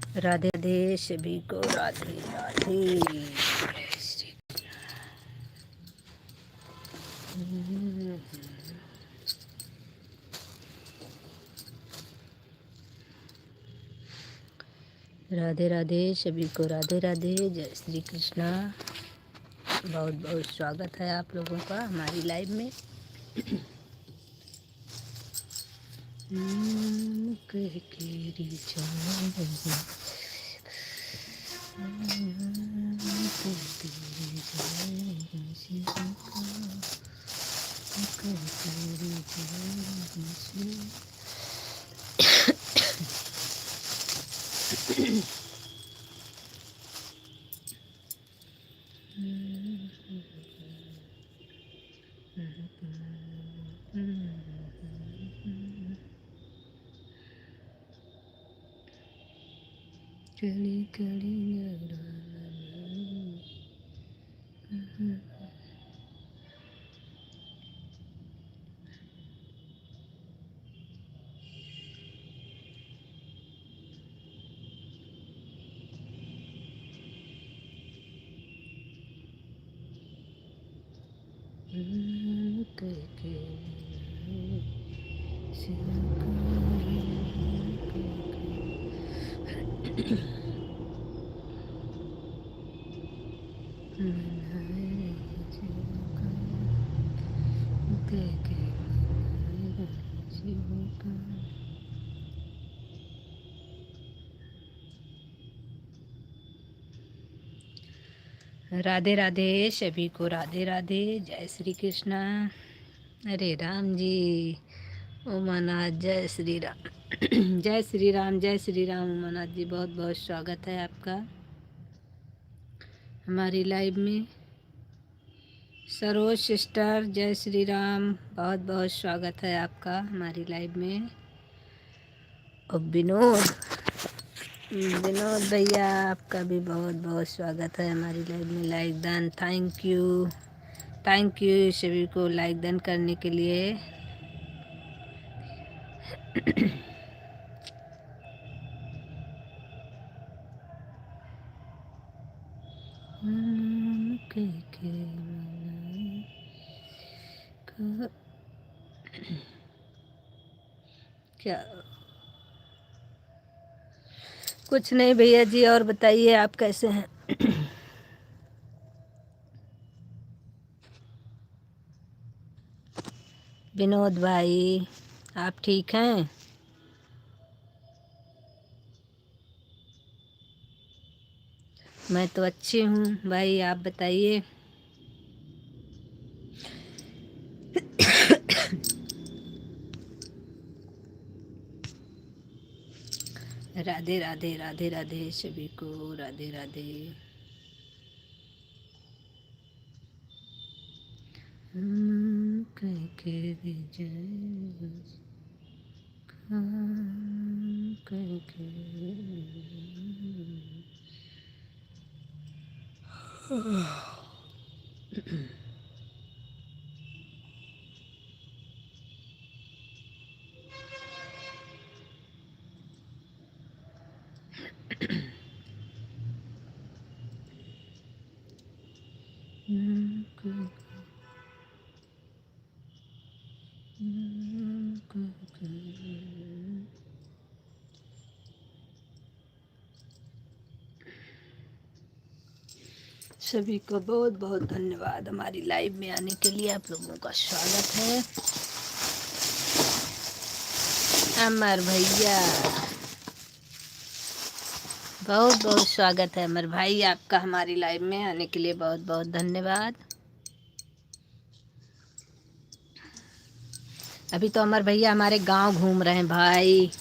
राधे राधे सभी को, राधे राधे। राधे राधे सभी को, राधे राधे। जय श्री कृष्णा। बहुत बहुत स्वागत है आप लोगों का हमारी लाइव में। कली कली राधे राधे सभी को, राधे राधे। जय श्री कृष्णा। अरे राम जी, उमानाथ, जय श्री राम। जय श्री राम, जय श्री राम। उमानाथ जी, बहुत बहुत स्वागत है आपका हमारी लाइव में। सरोज सिस्टर, जय श्री राम, बहुत बहुत स्वागत है आपका हमारी लाइव में। और विनोद भैया, आपका भी बहुत बहुत स्वागत है हमारी लाइव में। लाइक डन, थैंक यू सभी को लाइक डन करने के लिए। क्या कुछ नहीं भैया जी, और बताइए आप कैसे हैं? विनोद भाई, आप ठीक हैं? मैं तो अच्छी हूँ भाई, आप बताइए। राधे राधे, राधे राधे सभी को, राधे राधे। सभी को बहुत बहुत धन्यवाद हमारी लाइव में आने के लिए। आप लोगों का स्वागत है। अमर भैया, बहुत बहुत स्वागत है अमर भाई आपका हमारी लाइव में आने के लिए। बहुत बहुत धन्यवाद। अभी तो अमर भैया हमारे गांव घूम रहे हैं भाई।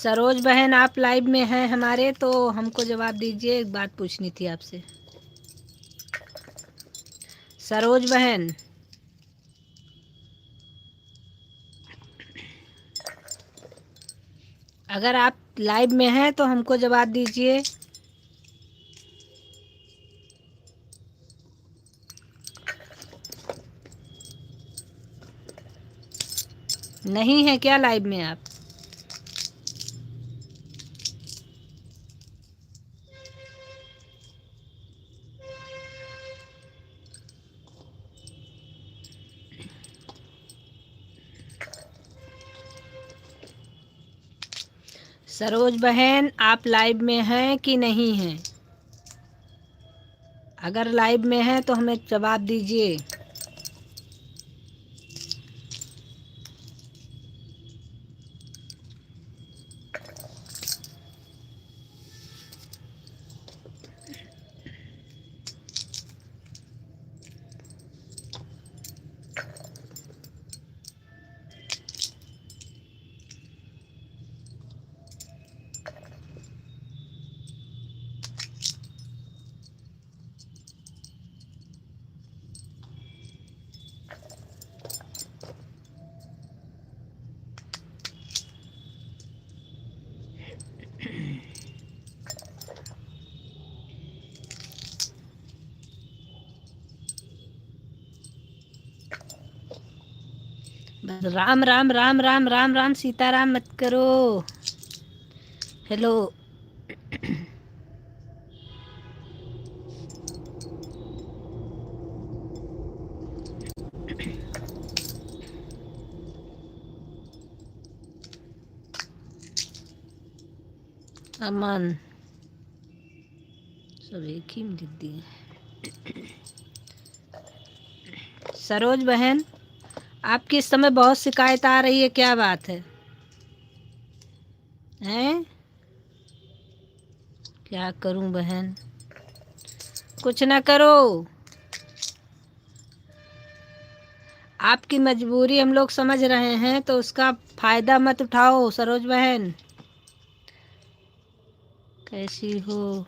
सरोज बहन आप लाइव में हैं हमारे, तो हमको जवाब दीजिए, एक बात पूछनी थी आपसे। सरोज बहन, अगर आप लाइव में हैं तो हमको जवाब दीजिए। नहीं है क्या लाइव में आप? सरोज बहन आप लाइव में हैं कि नहीं हैं? अगर लाइव में हैं तो हमें जवाब दीजिए। राम राम राम राम राम राम सीताराम मत करो। हेलो। अमन सब एक ही में लिख दिए। सरोज बहन आपकी इस समय बहुत शिकायत आ रही है, क्या बात है? हैं? क्या करूं बहन? कुछ ना करो, आपकी मजबूरी हम लोग समझ रहे हैं, तो उसका फायदा मत उठाओ। सरोज बहन कैसी हो?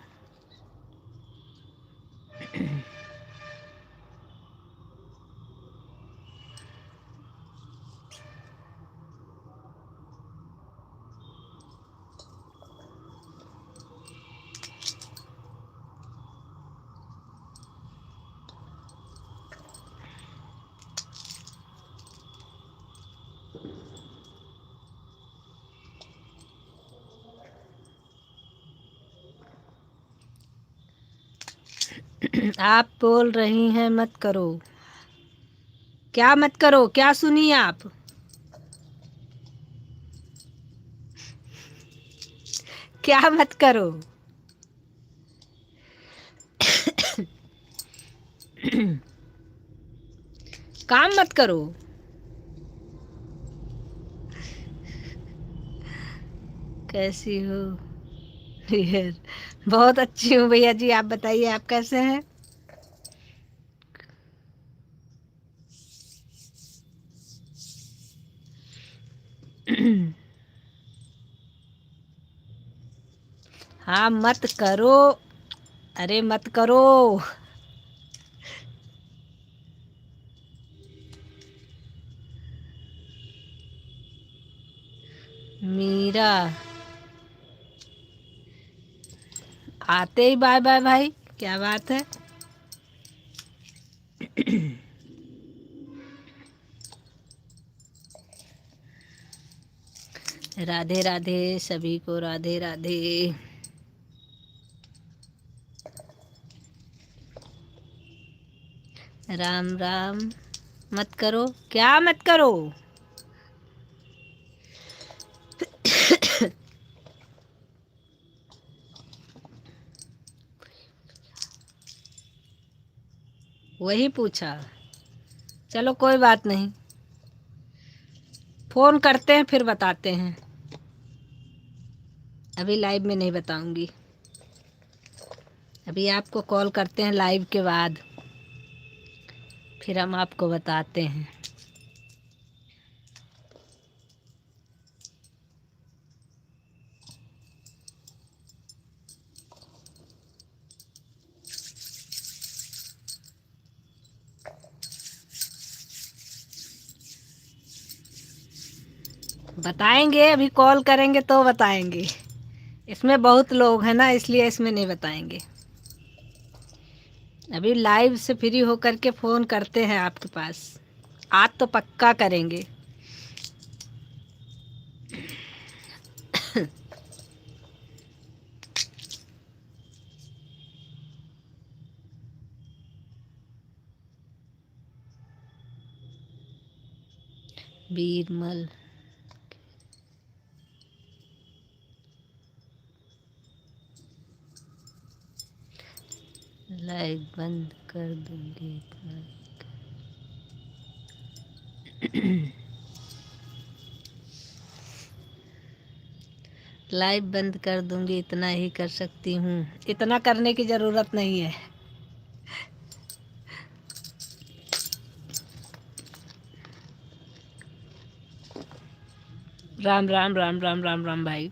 आप बोल रही हैं मत करो। क्या मत करो? क्या सुनी आप? क्या मत करो? काम मत करो? कैसी हो? यार बहुत अच्छी हूँ भैया जी, आप बताइए आप कैसे हैं? हाँ मत करो। अरे मत करो। मीरा आते ही बाय बाय भाई, क्या बात है? राधे राधे सभी को, राधे राधे। राम राम। मत करो, क्या मत करो? वही पूछा। चलो कोई बात नहीं, फोन करते हैं फिर बताते हैं। अभी लाइव में नहीं बताऊंगी, अभी आपको कॉल करते हैं लाइव के बाद, फिर हम आपको बताते हैं। बताएंगे, अभी कॉल करेंगे तो बताएंगे। इसमें बहुत लोग हैं ना, इसलिए इसमें नहीं बताएंगे। अभी लाइव से फ्री होकर के फ़ोन करते हैं आपके पास। आज तो पक्का करेंगे। बीरमल, लाइव बंद कर दूंगी इतना। लाइव बंद कर दूंगी, इतना ही कर सकती हूँ। इतना करने की ज़रूरत नहीं है। राम राम राम राम राम राम भाई।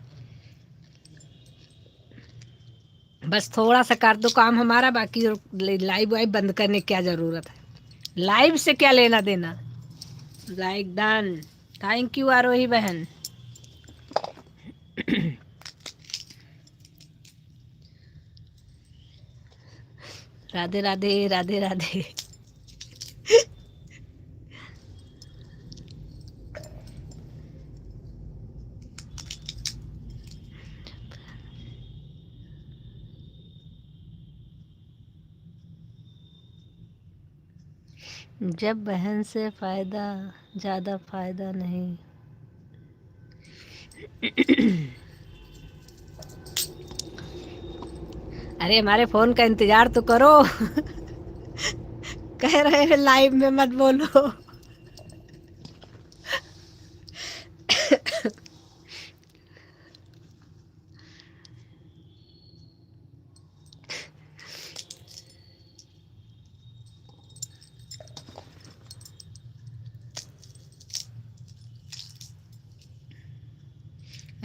बस थोड़ा सा कर दो काम हमारा, बाकी लाइव वाइव बंद करने की क्या ज़रूरत है। लाइव से क्या लेना देना। Like done. Thank you Aarohi बहन। राधे राधे राधे राधे। जब बहन से फ़ायदा, ज़्यादा फ़ायदा नहीं। अरे हमारे फ़ोन का इंतज़ार तो करो। कह रहे हैं लाइव में मत बोलो।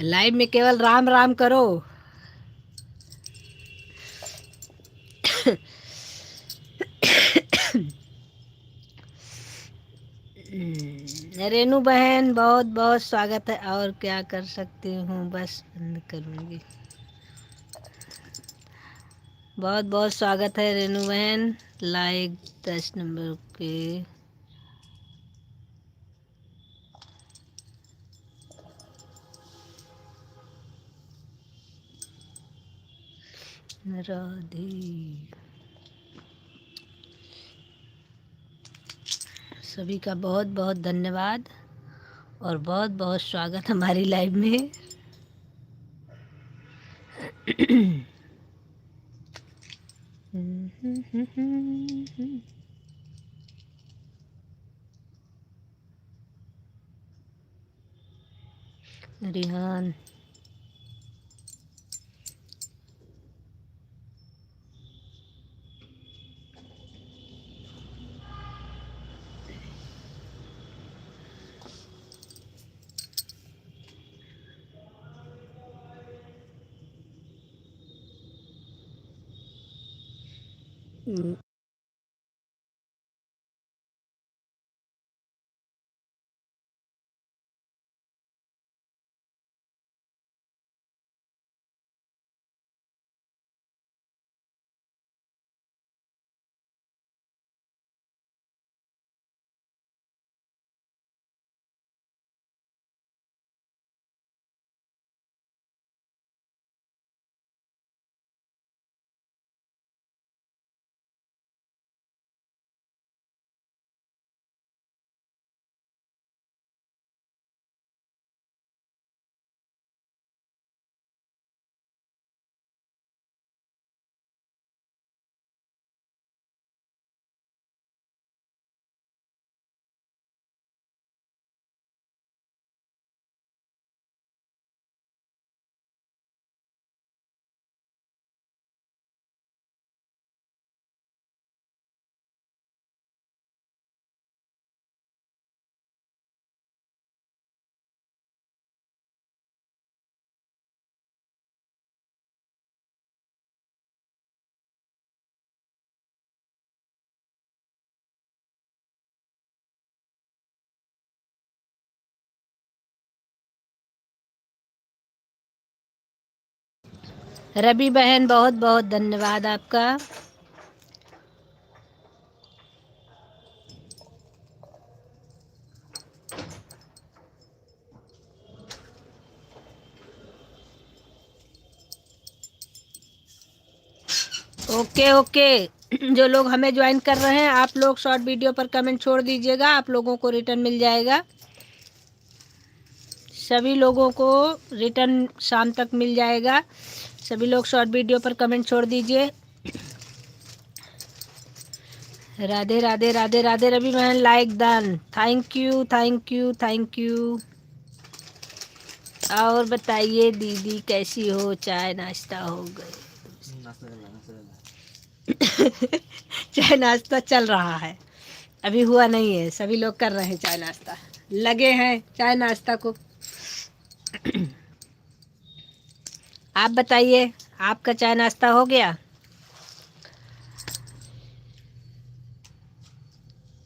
लाइव में केवल राम राम करो। रेनू बहन बहुत बहुत स्वागत है। और क्या कर सकती हूँ, बस बंद करूँगी। बहुत बहुत स्वागत है रेनू बहन। लाइक 10 नंबर के। राधे, सभी का बहुत बहुत धन्यवाद और बहुत बहुत स्वागत हमारी लाइव में। रिहान, रवि बहन बहुत बहुत धन्यवाद आपका। ओके ओके, जो लोग हमें ज्वाइन कर रहे हैं आप लोग शॉर्ट वीडियो पर कमेंट छोड़ दीजिएगा, आप लोगों को रिटर्न मिल जाएगा। सभी लोगों को रिटर्न शाम तक मिल जाएगा। सभी लोग शॉर्ट वीडियो पर कमेंट छोड़ दीजिए। राधे राधे राधे राधे। रवि बहन like done, thank you thank you thank you. और बताइए दीदी कैसी हो, चाय नाश्ता हो गए? चाय नाश्ता चल रहा है, अभी हुआ नहीं है। सभी लोग कर रहे हैं चाय नाश्ता, लगे हैं चाय नाश्ता को। आप बताइए, आपका चाय नाश्ता हो गया?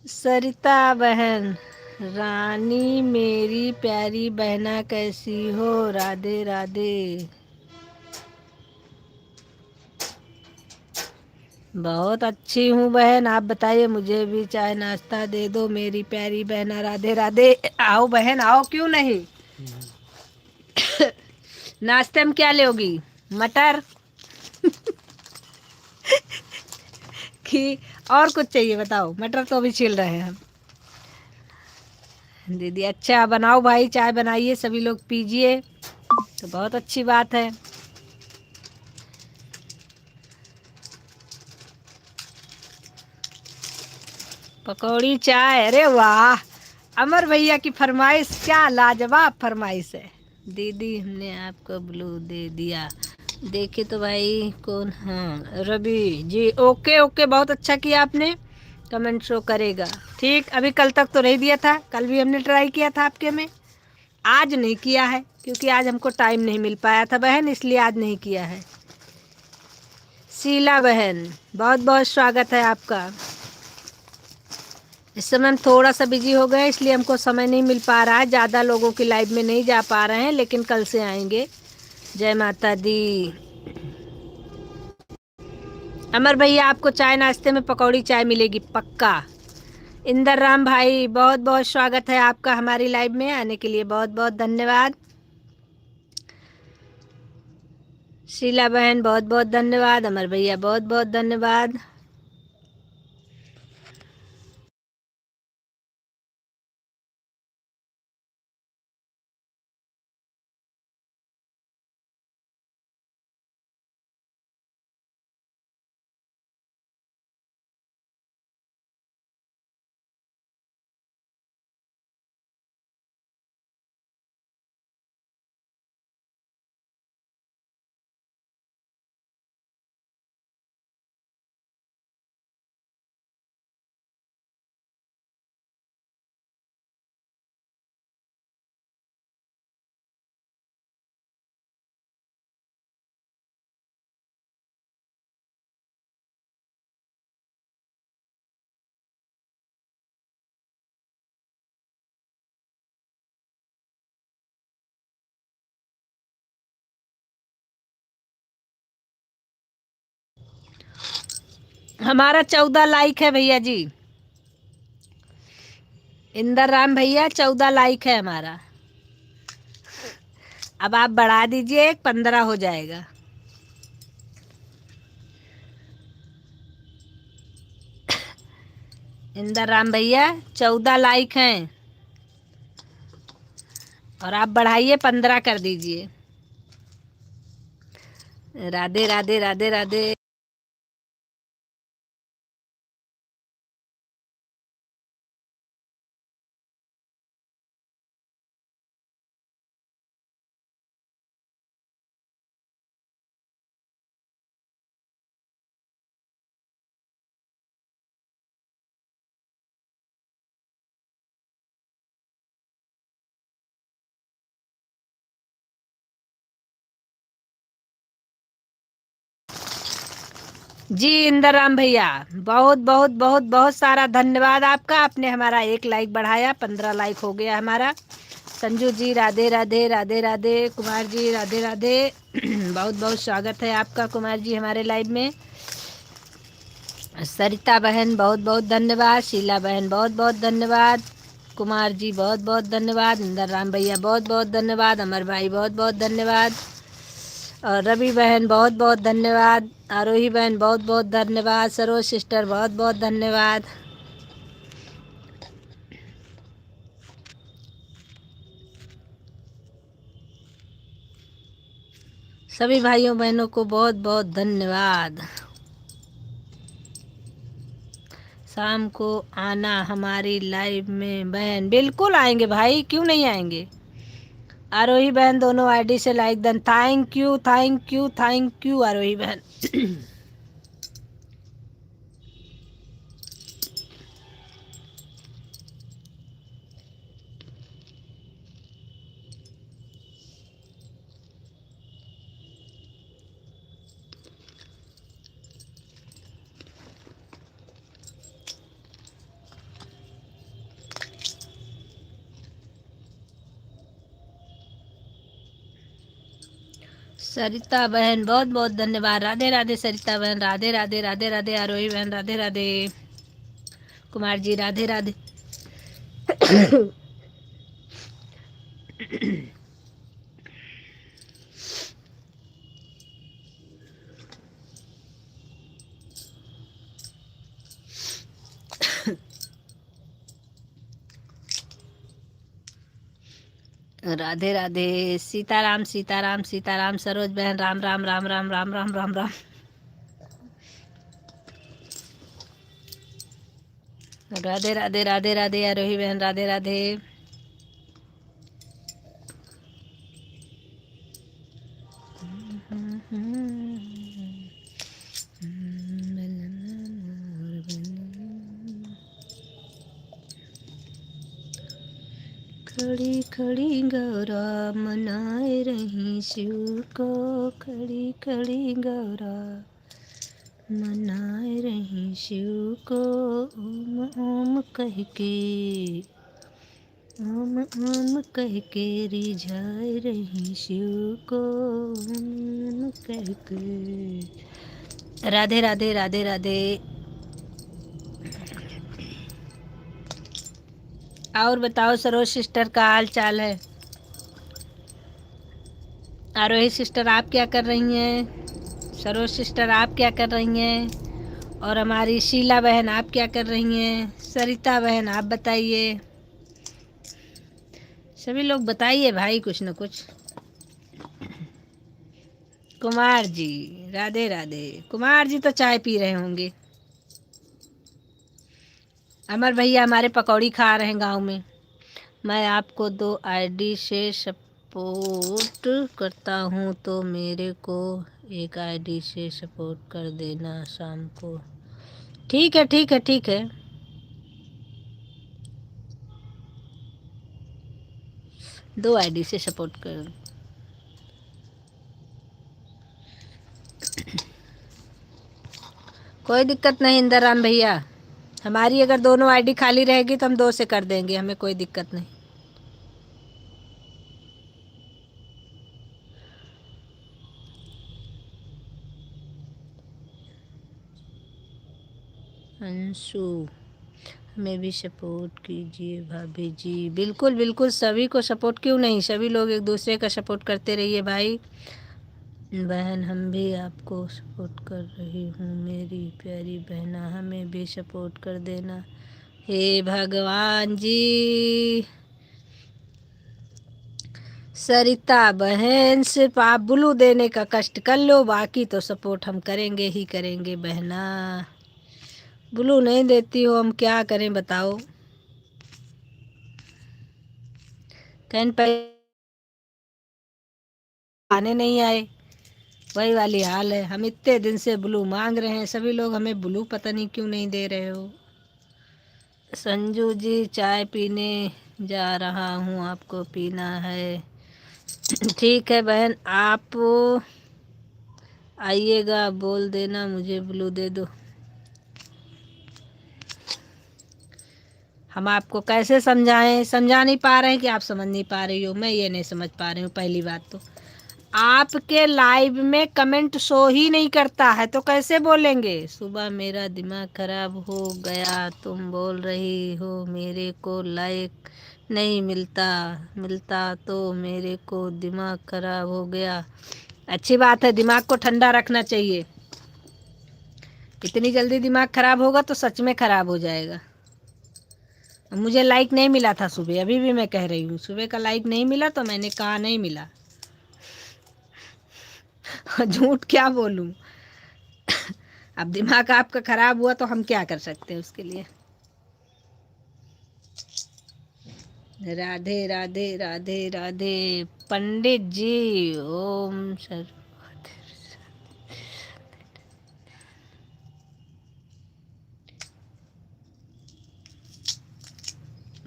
सरिता बहन, रानी मेरी प्यारी बहना कैसी हो? राधे राधे। बहुत अच्छी हूँ बहन, आप बताइए, मुझे भी चाय नाश्ता दे दो मेरी प्यारी बहना। राधे राधे। आओ बहन आओ, क्यों नहीं। नाश्ते में क्या लोगी? मटर कि और कुछ चाहिए बताओ? मटर तो अभी छील रहे हैं हम। दीदी अच्छा बनाओ भाई, चाय बनाइए, सभी लोग पीजिए, तो बहुत अच्छी बात है। पकौड़ी चाय, अरे वाह, अमर भैया की फरमाइश, क्या लाजवाब फरमाइश है। दीदी हमने आपको ब्लू दे दिया, देखे तो भाई कौन? हाँ रवि जी, ओके ओके, बहुत अच्छा किया आपने, कमेंट शो करेगा। ठीक, अभी कल तक तो नहीं दिया था, कल भी हमने ट्राई किया था आपके में, आज नहीं किया है क्योंकि आज हमको टाइम नहीं मिल पाया था बहन, इसलिए आज नहीं किया है। शीला बहन बहुत बहुत स्वागत है आपका। इस समय हम थोड़ा सा बिजी हो गए, इसलिए हमको समय नहीं मिल पा रहा है, ज़्यादा लोगों की लाइव में नहीं जा पा रहे हैं, लेकिन कल से आएंगे। जय माता दी। अमर भैया आपको चाय नाश्ते में पकौड़ी चाय मिलेगी पक्का। इंदर राम भाई बहुत बहुत स्वागत है आपका, हमारी लाइव में आने के लिए बहुत बहुत धन्यवाद। शीला बहन बहुत बहुत धन्यवाद। अमर भैया बहुत बहुत धन्यवाद। हमारा 14 लाइक है भैया जी। इंदर राम भैया 14 लाइक है हमारा, अब आप बढ़ा दीजिए, 15 हो जाएगा। इंदर राम भैया 14 लाइक हैं, और आप बढ़ाइए 15 कर दीजिए। राधे राधे राधे राधे। जी इंदर राम भैया बहुत बहुत बहुत बहुत सारा धन्यवाद आपका, आपने हमारा एक लाइक बढ़ाया, 15 लाइक हो गया हमारा। संजू जी राधे राधे, राधे राधे। कुमार जी राधे राधे। बहुत बहुत स्वागत है आपका कुमार जी हमारे लाइव में। सरिता बहन बहुत बहुत धन्यवाद। शीला बहन बहुत बहुत धन्यवाद। कुमार जी बहुत बहुत धन्यवाद। इंदर राम भैया बहुत बहुत धन्यवाद। अमर भाई बहुत बहुत धन्यवाद। और रवि बहन बहुत बहुत धन्यवाद। आरोही बहन बहुत बहुत धन्यवाद। सरोज सिस्टर बहुत बहुत धन्यवाद। सभी भाइयों बहनों को बहुत बहुत धन्यवाद। शाम को आना हमारी लाइव में बहन। बिल्कुल आएंगे भाई, क्यों नहीं आएंगे। आरोही बहन दोनों आईडी से like done. Thank you thank you thank you Aarohi बहन। सरिता बहन बहुत बहुत धन्यवाद। राधे राधे सरिता बहन। राधे राधे राधे राधे आरोही बहन। राधे राधे। कुमार जी राधे राधे। राधे राधे। सीताराम सीताराम सीताराम। सरोज बहन राम राम राम राम राम राम राम राम। राधे राधे राधे राधे आरोही बहन। राधे राधे। खड़ी खड़ी गौरा मनाए रही शिव को। खड़ी खड़ी गौरा मनाए रही शिव को। ओम ओम कह के, ओम ओम कह के रिझाए रही शिव को। ओम कह के। राधे राधे राधे राधे। और बताओ सरोज सिस्टर का हाल चाल है। आरोही सिस्टर आप क्या कर रही हैं। सरोज सिस्टर आप क्या कर रही हैं। और हमारी शीला बहन आप क्या कर रही हैं। सरिता बहन आप बताइए। सभी लोग बताइए भाई कुछ न कुछ। कुमार जी राधे राधे। कुमार जी तो चाय पी रहे होंगे। अमर भैया हमारे पकौड़ी खा रहे हैं गांव में। मैं आपको 2 आईडी से सपोर्ट करता हूँ तो मेरे को एक आईडी से सपोर्ट कर देना शाम को। ठीक है ठीक है ठीक है। 2 आईडी से सपोर्ट कर। कोई दिक्कत नहीं इंदर राम भैया। हमारी अगर दोनों आईडी खाली रहेगी तो हम 2 से कर देंगे, हमें कोई दिक्कत नहीं। अंशु हमें भी सपोर्ट कीजिए भाभी जी। बिल्कुल बिल्कुल सभी को सपोर्ट क्यों नहीं। सभी लोग एक दूसरे का सपोर्ट करते रहिए भाई बहन। हम भी आपको सपोर्ट कर रही हूँ मेरी प्यारी बहना। हमें भी सपोर्ट कर देना हे भगवान जी। सरिता बहन सिर्फ आप ब्लू देने का कष्ट कर लो, बाकी तो सपोर्ट हम करेंगे ही करेंगे बहना। ब्लू नहीं देती हो हम क्या करें बताओ। कहन पे आने नहीं आए, वही वाली हाल है। हम इतने दिन से ब्लू मांग रहे हैं, सभी लोग हमें ब्लू पता नहीं क्यों नहीं दे रहे हो। संजू जी चाय पीने जा रहा हूँ, आपको पीना है। ठीक है बहन आप आइएगा, बोल देना मुझे ब्लू दे दो। हम आपको कैसे समझाएं, समझा नहीं पा रहे हैं कि आप समझ नहीं पा रही हो, मैं ये नहीं समझ पा रही हूँ। पहली बात तो आपके लाइव में कमेंट शो ही नहीं करता है तो कैसे बोलेंगे। सुबह मेरा दिमाग खराब हो गया, तुम बोल रही हो मेरे को लाइक नहीं मिलता, मिलता तो मेरे को दिमाग खराब हो गया। अच्छी बात है, दिमाग को ठंडा रखना चाहिए। इतनी जल्दी दिमाग खराब होगा तो सच में खराब हो जाएगा। मुझे लाइक नहीं मिला था सुबह, अभी भी मैं कह रही हूँ सुबह का लाइक नहीं मिला तो मैंने कहा नहीं मिला। झूठ क्या बोलूं। अब दिमाग आपका खराब हुआ तो हम क्या कर सकते हैं उसके लिए। राधे राधे राधे राधे। पंडित जी ओम सर।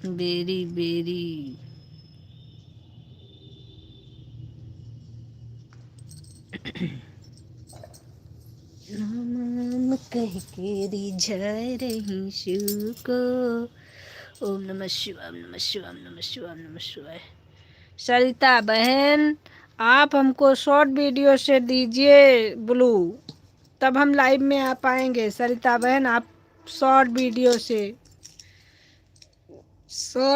बेरी बेरी। नाम कह के रिझा रही शिव को। ओम नमः शिवाय, ओम नमः शिवाय, ओम नमः शिवाय, ओम नमः शिवाय। सरिता बहन, आप हमको शॉर्ट वीडियो से दीजिए ब्लू, तब हम लाइव में आ पाएंगे। सरिता बहन आप शॉर्ट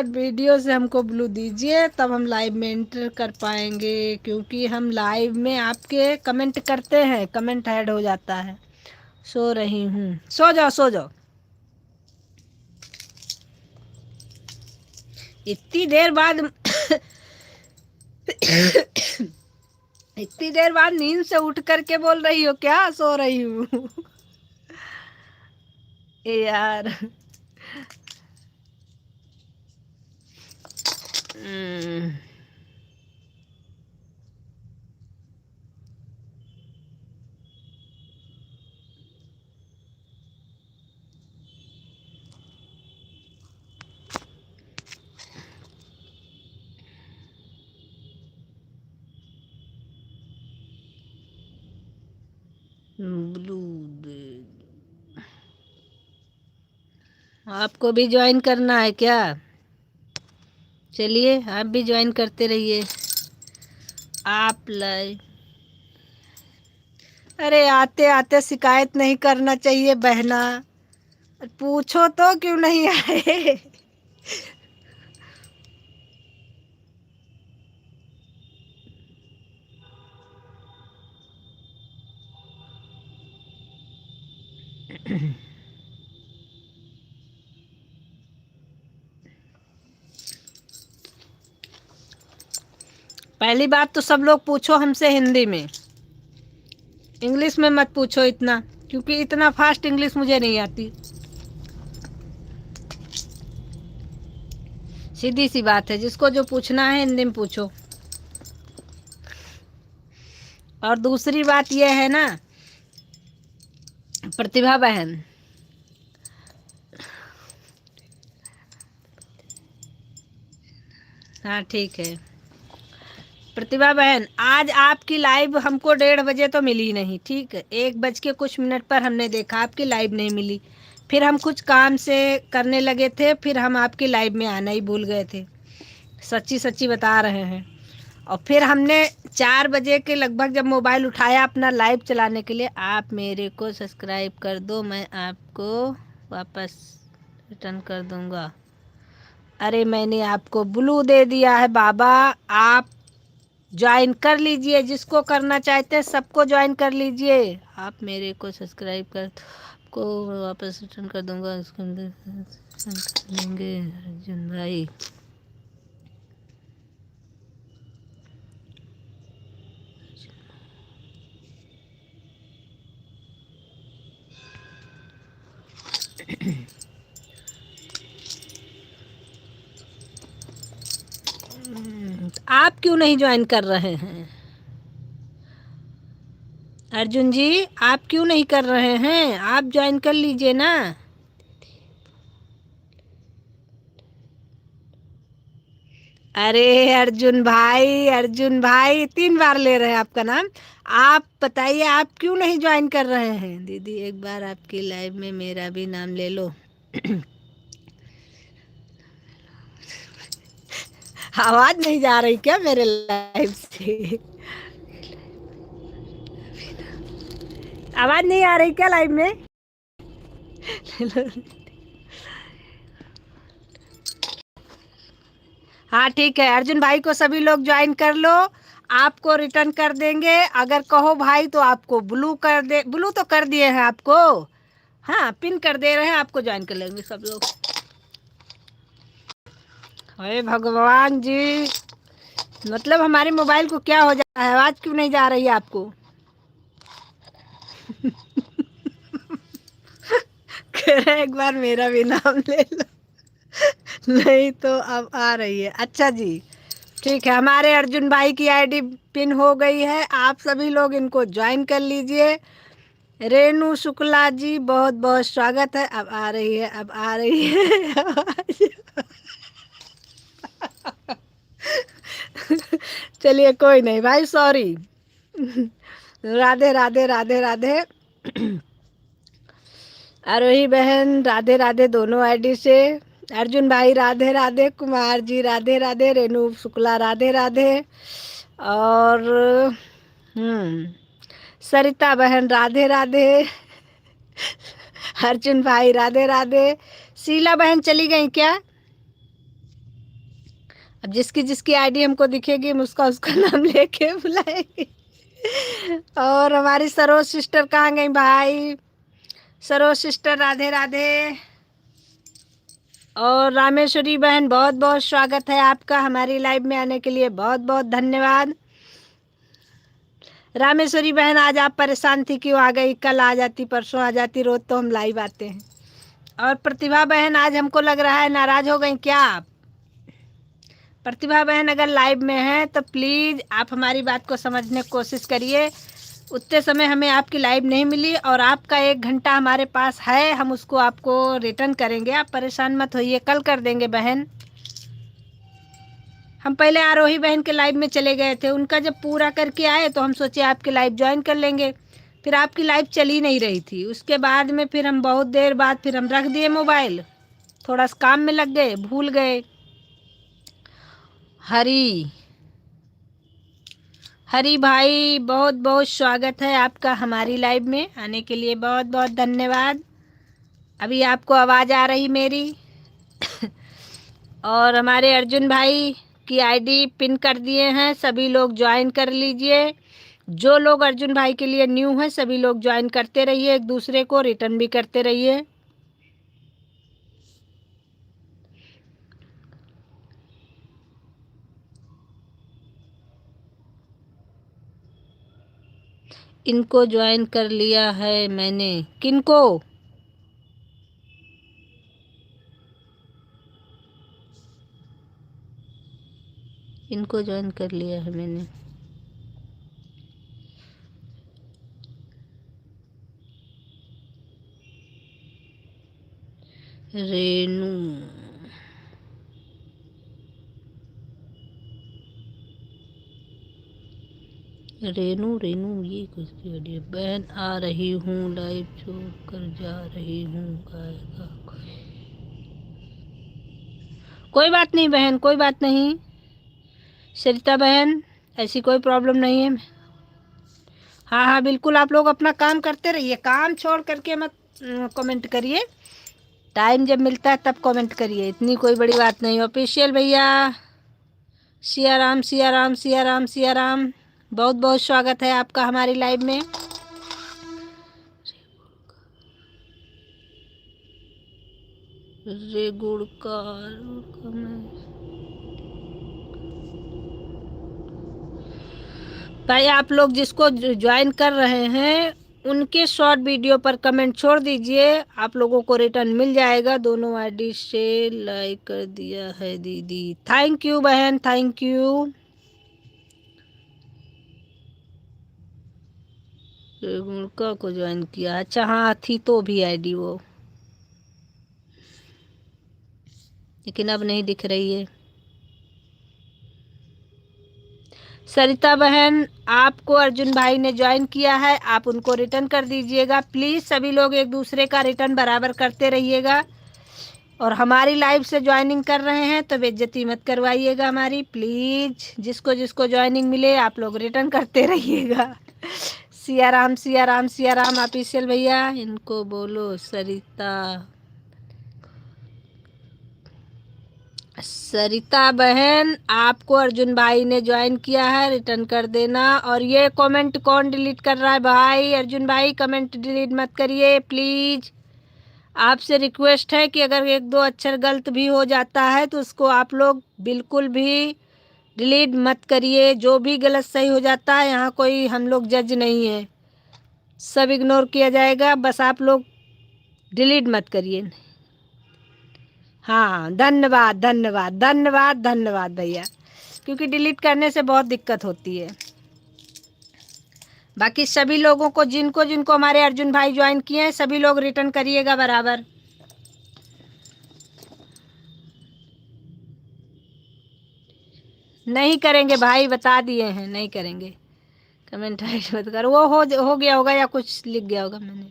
वीडियो से हमको ब्लू दीजिए, तब हम लाइव में एंटर कर पाएंगे, क्योंकि हम लाइव में आपके कमेंट करते हैं, कमेंट ऐड हो जाता है। सो रही हूँ, सो जाओ सो जाओ। इतनी देर बाद इतनी देर बाद नींद से उठ करके बोल रही हो क्या सो रही हूँ। यार ब्लू आपको भी ज्वाइन करना है क्या? चलिए आप भी ज्वाइन करते रहिए। आप लाइव, अरे आते आते शिकायत नहीं करना चाहिए बहना, पूछो तो क्यों नहीं आए। पहली बात तो सब लोग पूछो हमसे हिंदी में, इंग्लिश में मत पूछो इतना, क्योंकि इतना फास्ट इंग्लिश मुझे नहीं आती। सीधी सी बात है, जिसको जो पूछना है हिंदी में पूछो। और दूसरी बात यह है ना प्रतिभा बहन, हाँ ठीक है प्रतिभा बहन, आज आपकी लाइव हमको 1:30 बजे तो मिली नहीं, ठीक है 1 बज के कुछ मिनट पर हमने देखा आपकी लाइव नहीं मिली। फिर हम कुछ काम से करने लगे थे, फिर हम आपकी लाइव में आना ही भूल गए थे, सच्ची सच्ची बता रहे हैं। और फिर हमने 4 बजे के लगभग जब मोबाइल उठाया अपना लाइव चलाने के लिए, आप मेरे को सब्सक्राइब कर दो, मैं आपको वापस रिटर्न कर दूंगा। अरे मैंने आपको ब्लू दे दिया है बाबा, आप ज्वाइन कर लीजिए, जिसको करना चाहते हैं सबको ज्वाइन कर लीजिए। आप मेरे को सब्सक्राइब कर को वापस रिटर्न कर दूंगा, उसको देंगे अर्जुन भाई। आप क्यों नहीं ज्वाइन कर रहे हैं अर्जुन जी, आप क्यों नहीं कर रहे हैं? आप ज्वाइन कर लीजिए ना। अरे अर्जुन भाई 3 बार ले रहे हैं आपका नाम। आप बताइए आप क्यों नहीं ज्वाइन कर रहे हैं? दीदी एक बार आपकी लाइव में मेरा भी नाम ले लो। आवाज नहीं जा रही क्या मेरे लाइव से? आवाज नहीं आ रही क्या लाइव में? हाँ ठीक है, अर्जुन भाई को सभी लोग ज्वाइन कर लो, आपको रिटर्न कर देंगे। अगर कहो भाई तो आपको ब्लू कर दे, ब्लू तो कर दिए हैं आपको, हाँ पिन कर दे रहे हैं, आपको ज्वाइन कर लेंगे सब लोग। अरे भगवान जी, मतलब हमारे मोबाइल को क्या हो जाता है, आवाज क्यों नहीं जा रही है आपको? कह रहे एक बार मेरा भी नाम ले लो। नहीं तो अब आ रही है। अच्छा जी, ठीक है, हमारे अर्जुन भाई की आईडी पिन हो गई है, आप सभी लोग इनको ज्वाइन कर लीजिए। रेणु शुक्ला जी बहुत बहुत स्वागत है। अब आ रही है, अब आ रही है। चलिए कोई नहीं भाई, सॉरी। राधे राधे राधे राधे। आरोही बहन राधे राधे दोनों आईडी से। अर्जुन भाई राधे राधे, कुमार जी राधे राधे, रेणु शुक्ला राधे राधे, और सरिता बहन राधे राधे, अर्जुन भाई राधे राधे। शीला बहन चली गई क्या? अब जिसकी जिसकी आईडी हमको दिखेगी हम उसका उसका नाम लेके बुलाएंगे। और हमारी सरोज सिस्टर कहाँ गई भाई? सरोज सिस्टर राधे राधे। और रामेश्वरी बहन बहुत बहुत स्वागत है आपका हमारी लाइव में आने के लिए, बहुत बहुत धन्यवाद। रामेश्वरी बहन आज आप परेशान थी, क्यों आ गई? कल आ जाती, परसों आ जाती, रोज तो हम लाइव आते हैं। और प्रतिभा बहन आज हमको लग रहा है नाराज हो गई क्या आप? प्रतिभा बहन अगर लाइव में हैं तो प्लीज़ आप हमारी बात को समझने की कोशिश करिए। उतने समय हमें आपकी लाइव नहीं मिली और आपका 1 घंटा हमारे पास है, हम उसको आपको रिटर्न करेंगे, आप परेशान मत होइए, कल कर देंगे बहन। हम पहले आरोही बहन के लाइव में चले गए थे, उनका जब पूरा करके आए तो हम सोचे आपके लाइव ज्वाइन कर लेंगे, फिर आपकी लाइव चली नहीं रही थी। उसके बाद में फिर हम बहुत देर बाद फिर हम रख दिए मोबाइल, थोड़ा सा काम में लग गए, भूल गए। हरी भाई बहुत बहुत स्वागत है आपका हमारी लाइव में आने के लिए, बहुत बहुत धन्यवाद। अभी आपको आवाज़ आ रही मेरी? और हमारे अर्जुन भाई की आईडी पिन कर दिए हैं, सभी लोग ज्वाइन कर लीजिए। जो लोग अर्जुन भाई के लिए न्यू हैं सभी लोग ज्वाइन करते रहिए, एक दूसरे को रिटर्न भी करते रहिए। इनको ज्वाइन कर लिया है मैंने। किनको? इनको ज्वाइन कर लिया है मैंने। रेनू, रेनू रेनू ये कुछ बहन आ रही हूँ, लाइव छोड़ कर जा रही हूँ, गाएगा कोई बात नहीं बहन, कोई बात नहीं। सरिता बहन ऐसी कोई प्रॉब्लम नहीं है। हाँ हाँ बिल्कुल, आप लोग अपना काम करते रहिए, काम छोड़ करके मत कमेंट करिए, टाइम जब मिलता है तब कमेंट करिए, इतनी कोई बड़ी बात नहीं। ऑफिशियल भैया सिया राम सिया राम सिया राम सिया राम, बहुत बहुत स्वागत है आपका हमारी लाइव में। रेगुड़ का भाई, आप लोग जिसको ज्वाइन कर रहे हैं उनके शॉर्ट वीडियो पर कमेंट छोड़ दीजिए, आप लोगों को रिटर्न मिल जाएगा। दोनों आईडी से लाइक कर दिया है दीदी, थैंक यू बहन, थैंक यू। रेगुड़का को ज्वाइन किया, अच्छा हाँ थी तो भी आईडी वो, लेकिन अब नहीं दिख रही है। सरिता बहन आपको अर्जुन भाई ने ज्वाइन किया है, आप उनको रिटर्न कर दीजिएगा प्लीज़। सभी लोग एक दूसरे का रिटर्न बराबर करते रहिएगा। और हमारी लाइव से ज्वाइनिंग कर रहे हैं तो बेइज्जती मत करवाइएगा हमारी, प्लीज़। जिसको जिसको ज्वाइनिंग मिले आप लोग रिटर्न करते रहिएगा। सिया राम सिया राम सिया राम ऑफिशियल भैया, इनको बोलो सरिता बहन, आपको अर्जुन भाई ने ज्वाइन किया है, रिटर्न कर देना। और ये कमेंट कौन डिलीट कर रहा है भाई? अर्जुन भाई कमेंट डिलीट मत करिए प्लीज़। आपसे रिक्वेस्ट है कि अगर एक दो अक्षर गलत भी हो जाता है तो उसको आप लोग बिल्कुल भी डिलीट मत करिए। जो भी गलत सही हो जाता है, यहाँ कोई हम लोग जज नहीं है, सब इग्नोर किया जाएगा, बस आप लोग डिलीट मत करिए। हाँ, धन्यवाद धन्यवाद धन्यवाद धन्यवाद भैया, क्योंकि डिलीट करने से बहुत दिक्कत होती है। बाकी सभी लोगों को, जिनको जिनको हमारे अर्जुन भाई ज्वाइन किए हैं, सभी लोग रिटर्न करिएगा बराबर। नहीं करेंगे भाई, बता दिए हैं नहीं करेंगे। कमेंट हाइड मत करो, वो हो गया होगा या कुछ लिख गया होगा मैंने।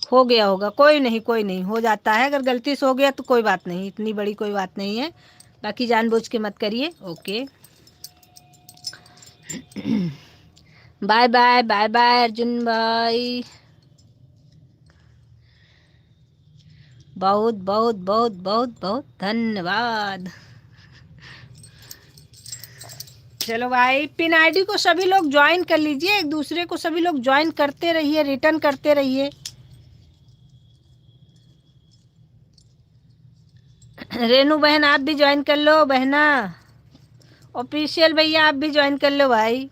हो गया होगा, कोई नहीं कोई नहीं, हो जाता है। अगर गलती से हो गया तो कोई बात नहीं, इतनी बड़ी कोई बात नहीं है। बाकी जानबूझ के मत करिए। Okay, bye bye bye bye Arjun भाई, बहुत बहुत बहुत बहुत बहुत धन्यवाद। चलो भाई, पिन आईडी को सभी लोग ज्वाइन कर लीजिए, एक दूसरे को सभी लोग ज्वाइन करते रहिए, रिटर्न करते रहिए। रेनू बहन आप भी ज्वाइन कर लो बहना, ऑफिशियल भैया आप भी ज्वाइन कर लो भाई।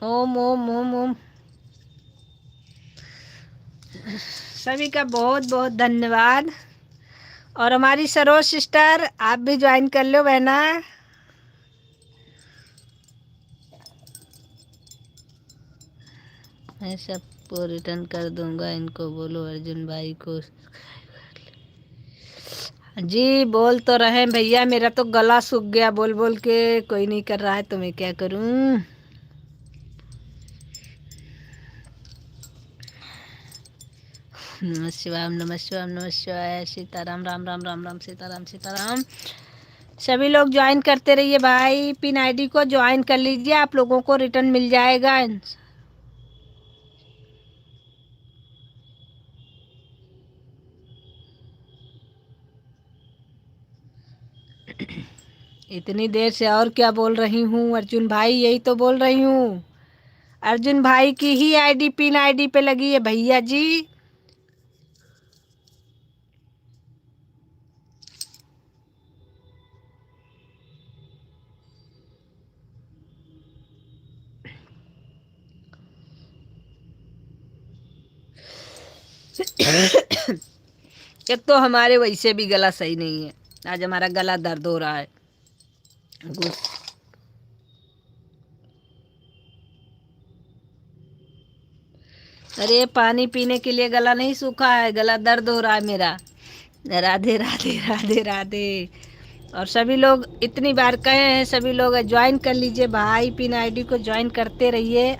ओम ओम ओम ओम, सभी का बहुत बहुत धन्यवाद। और हमारी सरोज सिस्टर आप भी ज्वाइन कर लो बहना। मैं सबको रिटर्न कर दूंगा, इनको बोलो अर्जुन भाई को। जी बोल तो रहे भैया, मेरा तो गला सूख गया बोल बोल के, कोई नहीं कर रहा है तो मैं क्या करूं। नमः शिवाय नमः शिवाय नमः शिवाय, सीताराम राम राम राम राम, सीताराम सीताराम। सभी लोग ज्वाइन करते रहिए भाई, पिन आईडी को ज्वाइन कर लीजिए, आप लोगों को रिटर्न मिल जाएगा। इतनी देर से और क्या बोल रही हूँ अर्जुन भाई, यही तो बोल रही हूँ। अर्जुन भाई की ही आईडी पिन आईडी पे लगी है भैया जी। एक तो हमारे वैसे भी गला सही नहीं है, आज हमारा गला दर्द हो रहा है। अरे पानी पीने के लिए गला नहीं सूखा है, गला दर्द हो रहा है मेरा। राधे राधे राधे राधे। और सभी लोग इतनी बार कहे हैं, सभी लोग ज्वाइन कर लीजिए भाई, पिन आईडी को ज्वाइन करते रहिए।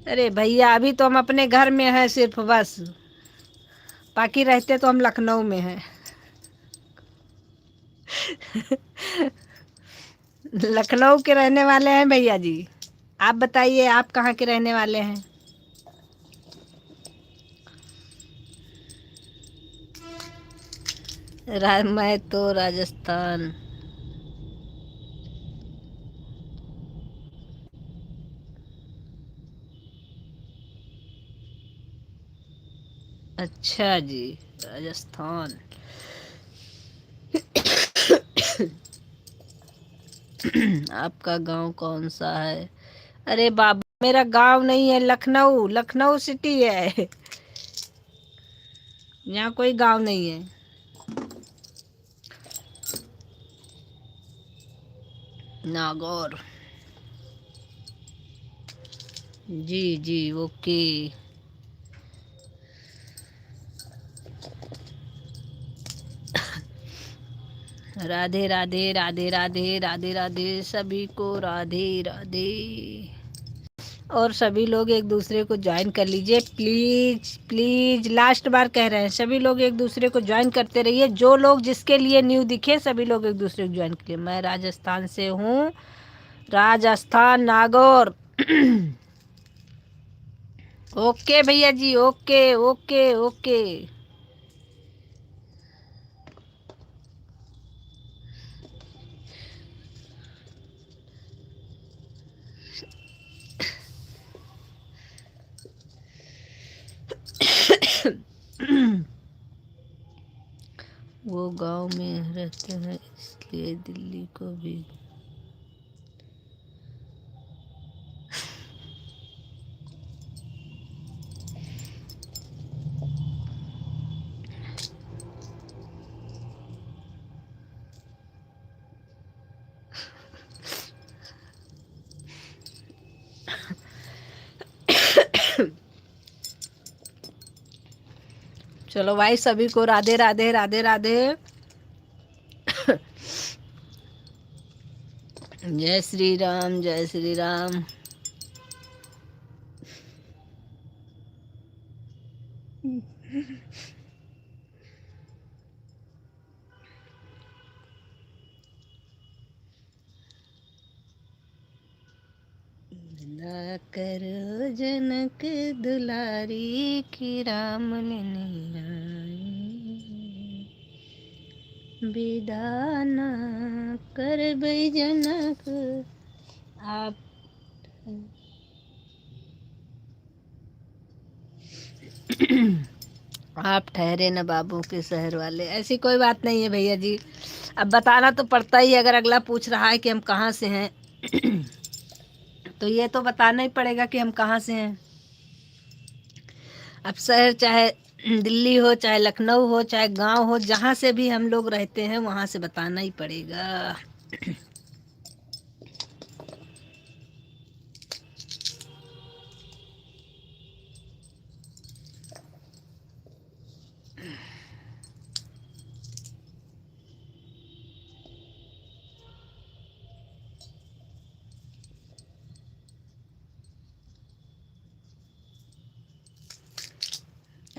अरे भैया अभी तो हम अपने घर में हैं सिर्फ बस, बाकी रहते तो हम लखनऊ में हैं। लखनऊ के रहने वाले हैं भैया जी। आप बताइए आप कहाँ के रहने वाले हैं? मैं तो राजस्थान। अच्छा जी, राजस्थान। आपका गांव कौन सा है? अरे बाबा मेरा गांव नहीं है, लखनऊ, लखनऊ सिटी है। यहाँ कोई गांव नहीं है। नागौर। जी जी ओके। राधे राधे राधे राधे राधे राधे सभी को राधे राधे। और सभी लोग एक दूसरे को ज्वाइन कर लीजिए प्लीज प्लीज, लास्ट बार कह रहे हैं, सभी लोग एक दूसरे को ज्वाइन करते रहिए। जो लोग जिसके लिए न्यू दिखे सभी लोग एक दूसरे को ज्वाइन करिए। मैं राजस्थान से हूँ, राजस्थान नागौर। ओके भैया जी, ओके ओके ओके। वो गांव में रहते हैं इसलिए दिल्ली को भी। चलो भाई, सभी को राधे राधे राधे राधे। जय श्री राम, जय श्री राम। ना करो जनक दुलारी की राम लेने आए, विदाना कर बई जनक आप। आप ठहरे न बाबू के शहर वाले। ऐसी कोई बात नहीं है भैया जी, अब बताना तो पड़ता ही। अगर अगला पूछ रहा है कि हम कहाँ से हैं तो ये तो बताना ही पड़ेगा कि हम कहाँ से हैं। अब शहर चाहे दिल्ली हो, चाहे लखनऊ हो, चाहे गांव हो, जहाँ से भी हम लोग रहते हैं वहाँ से बताना ही पड़ेगा।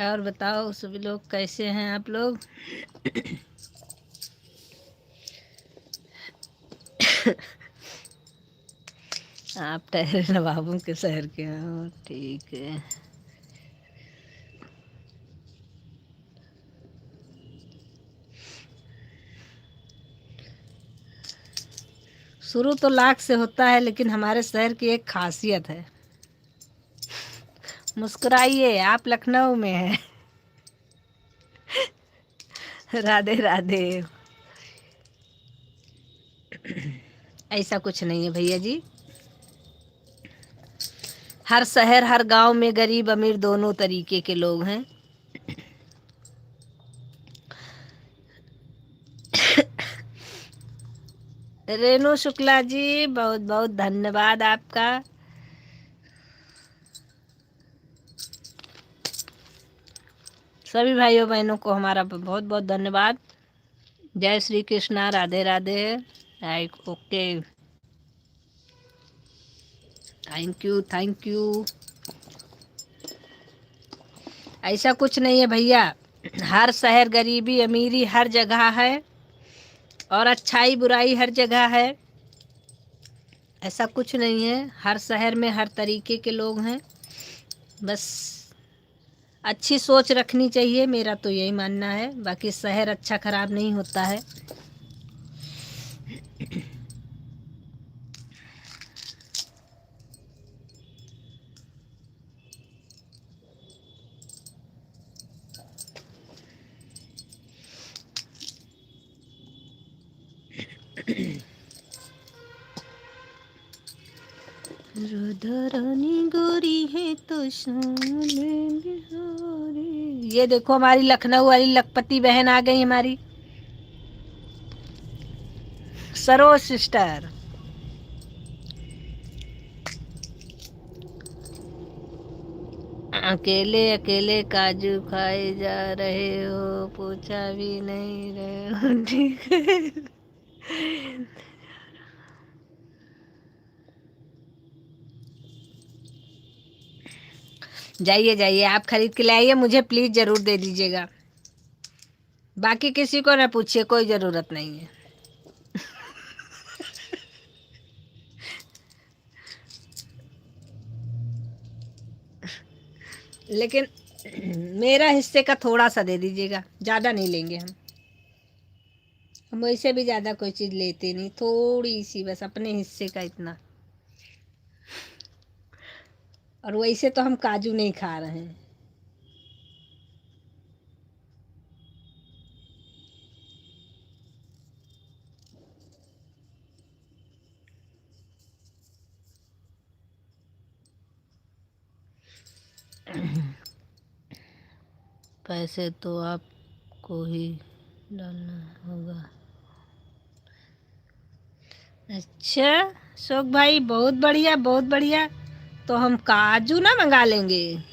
और बताओ सभी लोग कैसे हैं आप लोग? आप ठहरे न बाबू के शहर के हो, ठीक है। शुरू तो लाख से होता है, लेकिन हमारे शहर की एक खासियत है। मुस्कुराइए, आप लखनऊ में हैं। राधे राधे। ऐसा कुछ नहीं है भैया जी, हर शहर हर गांव में गरीब अमीर दोनों तरीके के लोग हैं। रेणु शुक्ला जी, बहुत बहुत धन्यवाद आपका। सभी भाइयों बहनों को हमारा बहुत बहुत धन्यवाद। जय Shri Krishna, Radhe Radhe. Okay, thank you thank you. ऐसा कुछ नहीं है भैया, हर शहर गरीबी अमीरी हर जगह है, और अच्छाई बुराई हर जगह है। ऐसा कुछ नहीं है, हर शहर में हर तरीके के लोग हैं। बस अच्छी सोच रखनी चाहिए, मेरा तो यही मानना है। बाकी शहर अच्छा खराब नहीं होता है। राधा रानी गोरी है तो शान बिहारी। ये देखो हमारी लखनऊ वाली लखपति बहन आ गई, हमारी सरोज सिस्टर। अकेले अकेले काजू खाए जा रहे हो, पूछा भी नहीं रहे हो, ठीक है। जाइए जाइए, आप खरीद के लाइए, मुझे प्लीज जरूर दे दीजिएगा। बाकी किसी को ना पूछिए, कोई जरूरत नहीं है। लेकिन मेरा हिस्से का थोड़ा सा दे दीजिएगा, ज़्यादा नहीं लेंगे हम वैसे भी ज़्यादा कोई चीज़ लेते नहीं, थोड़ी सी बस अपने हिस्से का इतना। और वैसे तो हम काजू नहीं खा रहे हैं। पैसे तो आपको ही डालना होगा। अच्छा शोक भाई, बहुत बढ़िया बहुत बढ़िया। तो हम काजू ना मंगा लेंगे।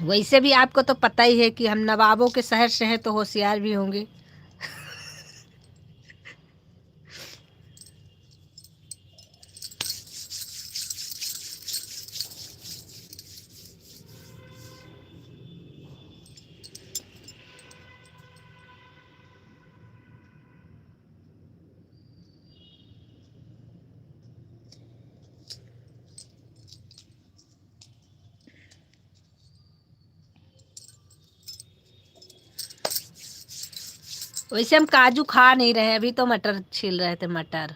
वैसे भी आपको तो पता ही है कि हम नवाबों के शहर से हैं, तो होशियार भी होंगे। वैसे हम काजू खा नहीं रहे, अभी तो मटर छील रहे थे, मटर।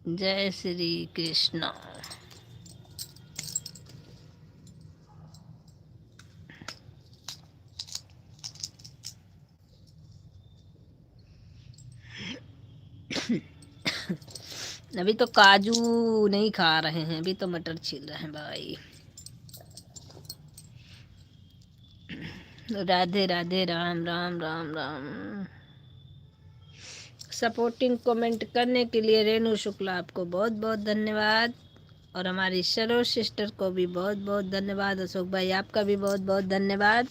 जय श्री कृष्ण। अभी तो काजू नहीं खा रहे हैं, अभी तो मटर छील रहे हैं भाई। राधे राधे, राम राम राम राम। सपोर्टिंग कमेंट करने के लिए रेणु शुक्ला आपको बहुत बहुत धन्यवाद। और हमारी सरोज सिस्टर को भी बहुत बहुत धन्यवाद। अशोक भाई आपका भी बहुत बहुत धन्यवाद।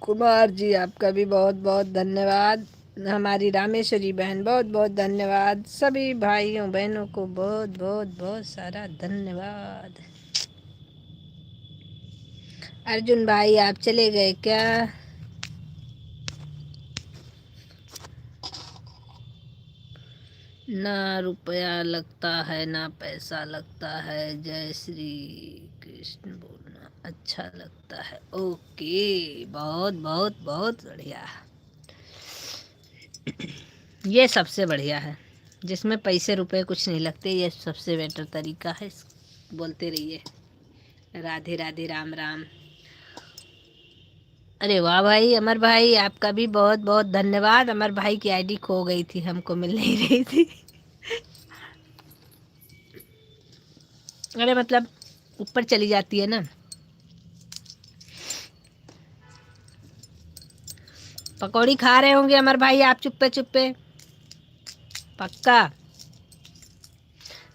कुमार जी आपका भी बहुत बहुत धन्यवाद। हमारी रामेश्वरी बहन बहुत बहुत धन्यवाद। सभी भाइयों बहनों को बहुत बहुत बहुत सारा धन्यवाद। अर्जुन भाई आप चले गए क्या? ना रुपया लगता है ना पैसा लगता है, जय श्री कृष्ण बोलना अच्छा लगता है। ओके, बहुत बहुत बहुत बढ़िया। ये सबसे बढ़िया है, जिसमें पैसे रुपए कुछ नहीं लगते, ये सबसे बेटर तरीका है। बोलते रहिए राधे राधे, राम राम। अरे वाह भाई, अमर भाई आपका भी बहुत बहुत धन्यवाद। अमर भाई की आईडी खो गई थी, हमको मिल नहीं रही थी। अरे मतलब ऊपर चली जाती है ना। पकौड़ी खा रहे होंगे अमर भाई आप, चुप्पे चुप्पे। पक्का।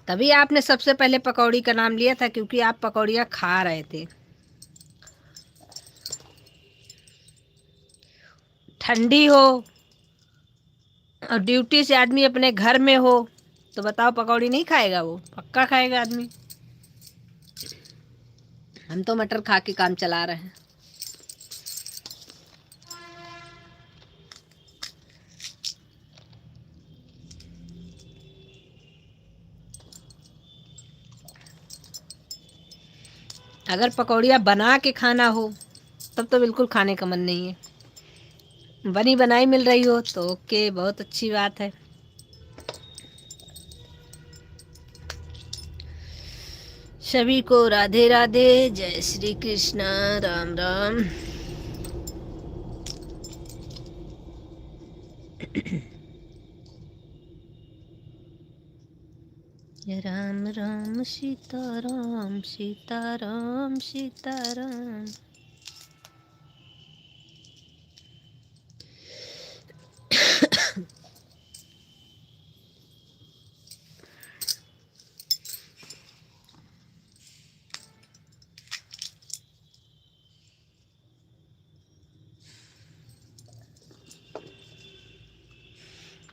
तभी आपने सबसे पहले पकौड़ी का नाम लिया था, क्योंकि आप पकौड़ियाँ खा रहे थे। ठंडी हो और ड्यूटी से आदमी अपने घर में हो, तो बताओ पकौड़ी नहीं खाएगा? वो पक्का खाएगा आदमी। हम तो मटर खा के काम चला रहे हैं। अगर पकौड़ियाँ बना के खाना हो तब तो बिल्कुल खाने का मन नहीं है। बनी बनाई मिल रही हो तो ओके, बहुत अच्छी बात है। सभी को राधे राधे, जय श्री कृष्ण, राम राम। राम राम सीताराम, सीताराम सीताराम।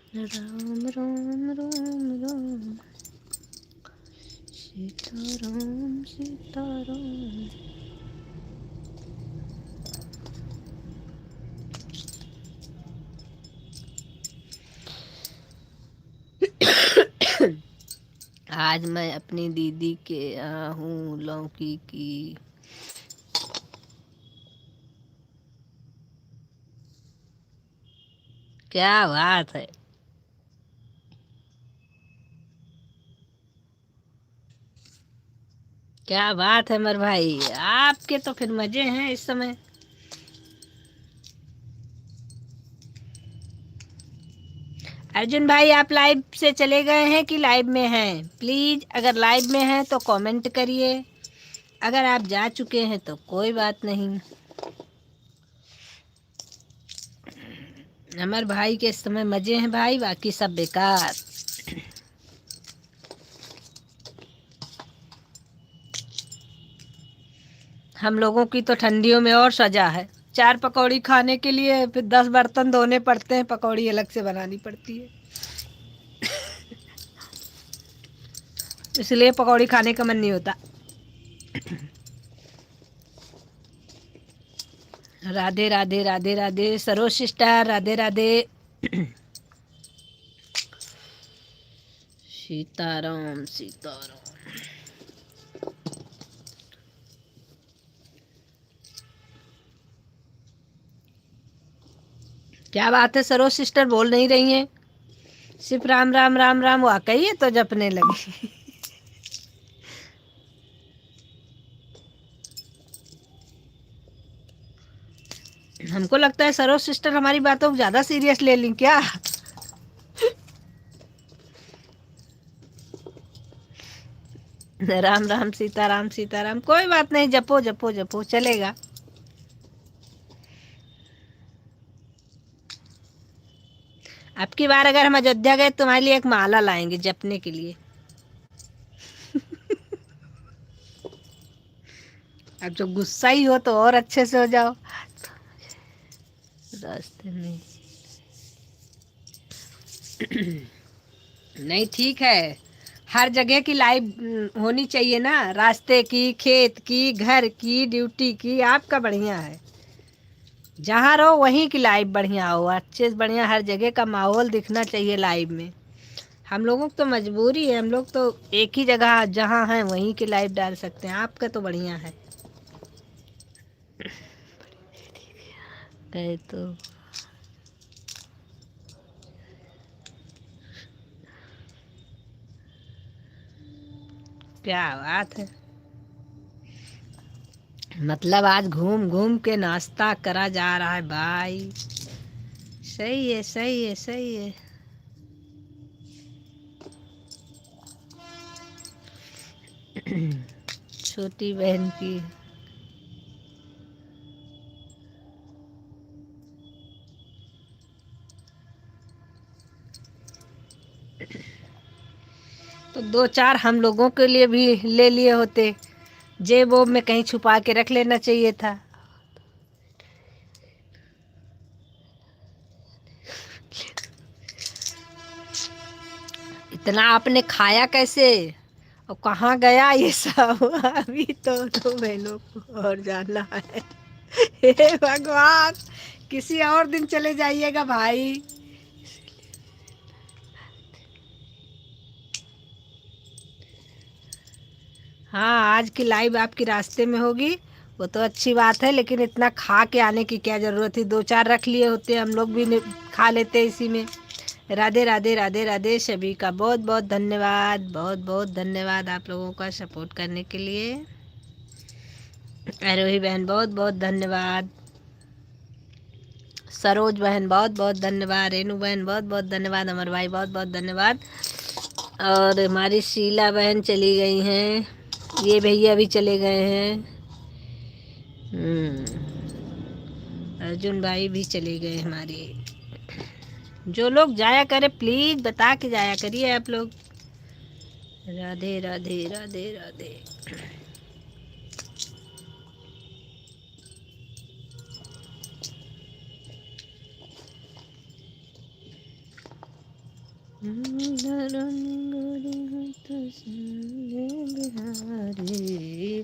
राम राम राम राम सीताराम सीताराम। आज मैं अपनी दीदी के यहाँ हूँ लौकी की। क्या बात है। क्या बात है मर भाई, आपके तो फिर मजे हैं इस समय। अर्जुन भाई आप लाइव से चले गए हैं कि लाइव में हैं? प्लीज अगर लाइव में हैं तो कमेंट करिए, अगर आप जा चुके हैं तो कोई बात नहीं। अमर भाई के इस समय मजे हैं भाई, बाकी सब बेकार। हम लोगों की तो ठंडियों में और सजा है। 4 पकौड़ी खाने के लिए फिर 10 बर्तन धोने पड़ते हैं, पकौड़ी अलग से बनानी पड़ती है, इसलिए पकौड़ी खाने का मन नहीं होता। राधे राधे राधे राधे सरोज सिस्टर, राधे राधे। सीताराम सीताराम। क्या बात है सरोज सिस्टर, बोल नहीं रही हैं? सिर्फ राम राम राम राम वाकई है तो जपने लगी। हमको लगता है सरोज सिस्टर हमारी बातों को ज्यादा सीरियस ले ली क्या? राम राम सीताराम सीताराम, कोई बात नहीं, जपो जपो जपो चलेगा। अब की बार अगर हम अयोध्या गए तुम्हारे लिए एक माला लाएंगे जपने के लिए। अब जो गुस्सा ही हो तो और अच्छे से हो जाओ। रास्ते में नहीं ठीक है, हर जगह की लाइव होनी चाहिए ना, रास्ते की, खेत की, घर की, ड्यूटी की। आपका बढ़िया है, जहाँ रहो वहीं की लाइव बढ़िया हो, अच्छे से बढ़िया हर जगह का माहौल दिखना चाहिए लाइव में। हम लोगों को तो मजबूरी है, हम लोग तो एक ही जगह जहाँ हैं वहीं की लाइव डाल सकते हैं, आपका तो बढ़िया है। गए तो क्या बात है, मतलब आज घूम घूम के नाश्ता करा जा रहा है भाई। सही है सही है सही है। छोटी बहन की तो 2-4 हम लोगों के लिए भी ले लिए होते, जेब वोब में कहीं छुपा के रख लेना चाहिए था। इतना आपने खाया कैसे और कहाँ गया ये सब? अभी तो दो बहनों को और जाना है। हे भगवान, किसी और दिन चले जाइएगा भाई। हाँ आज की लाइव आपकी रास्ते में होगी, वो तो अच्छी बात है, लेकिन इतना खा के आने की क्या ज़रूरत थी? 2-4 रख लिए होते, हम लोग भी खा लेते इसी में। राधे राधे राधे राधे सभी का बहुत बहुत धन्यवाद, बहुत बहुत धन्यवाद आप लोगों का सपोर्ट करने के लिए। आरोही बहन बहुत बहुत धन्यवाद, सरोज बहन बहुत बहुत धन्यवाद, रेनू बहन बहुत बहुत धन्यवाद, अमर भाई बहुत बहुत धन्यवाद। और हमारी शीला बहन चली गई हैं, ये भैया भी चले गए हैं। अर्जुन भाई भी चले गए हमारे। जो लोग जाया करे प्लीज बता के जाया करिए आप लोग। राधे राधे राधे राधे।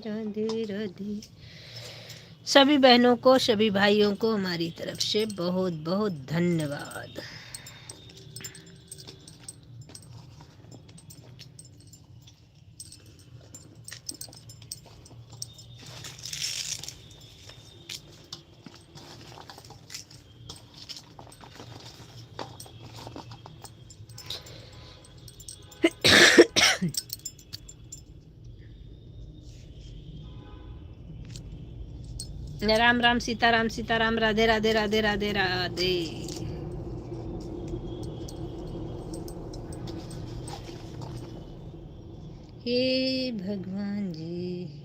राधे राधे। सभी बहनों को, सभी भाइयों को हमारी तरफ से बहुत बहुत धन्यवाद। राम राम, सीताराम सीताराम, राधे राधे राधे राधे राधे। हे भगवान जी,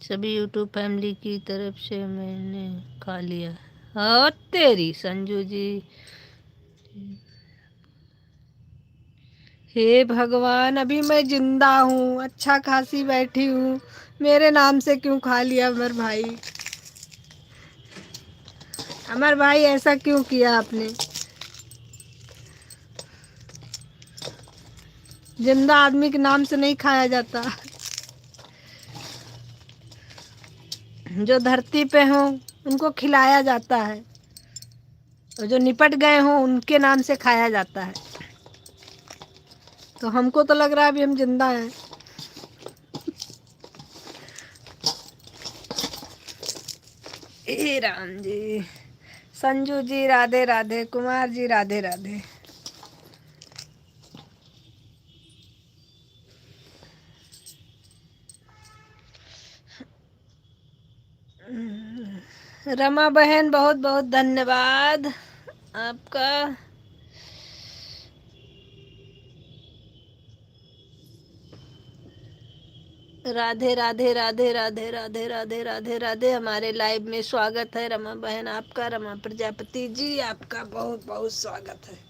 सभी यूट्यूब फैमिली की तरफ से मैंने खा लिया। हाँ तेरी संजू जी, हे भगवान, अभी मैं जिंदा हूँ, अच्छा खासी बैठी हूँ, मेरे नाम से क्यों खा लिया अमर भाई? अमर भाई ऐसा क्यों किया आपने? जिंदा आदमी के नाम से नहीं खाया जाता। जो धरती पे हो उनको खिलाया जाता है, और जो निपट गए हो उनके नाम से खाया जाता है। तो हमको तो लग रहा है अभी हम जिंदा हैं। हे राम जी, संजू जी राधे राधे, कुमार जी राधे राधे। रमा बहन बहुत बहुत धन्यवाद आपका। राधे राधे राधे राधे राधे राधे राधे राधे। हमारे लाइव में स्वागत है रमा बहन आपका। रमा प्रजापति जी आपका बहुत बहुत स्वागत है।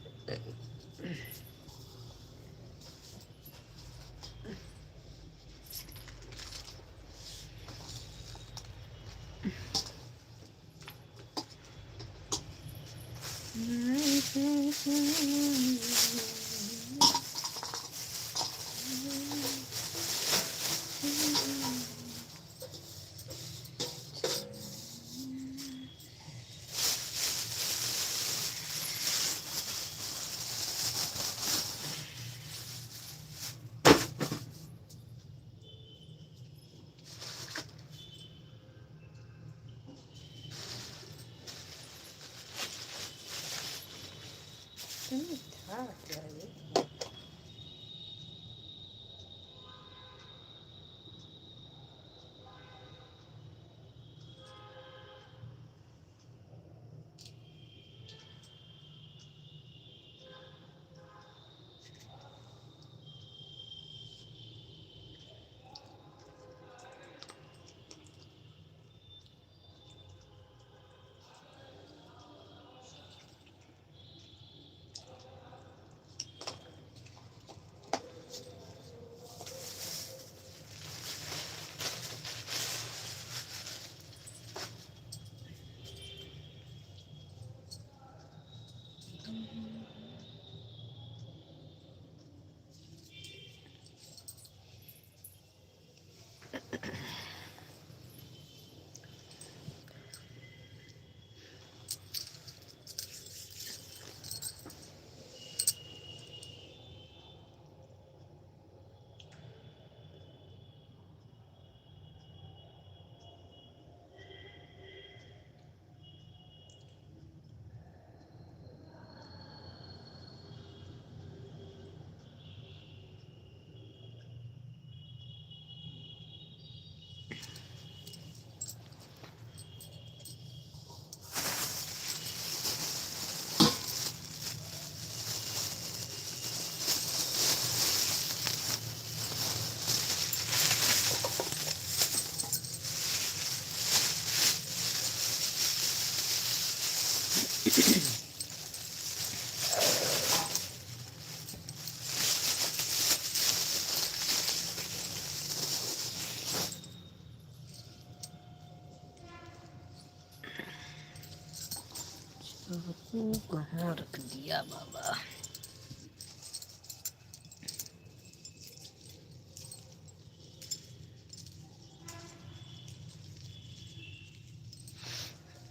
आपको कहाँ रख दिया बाबा।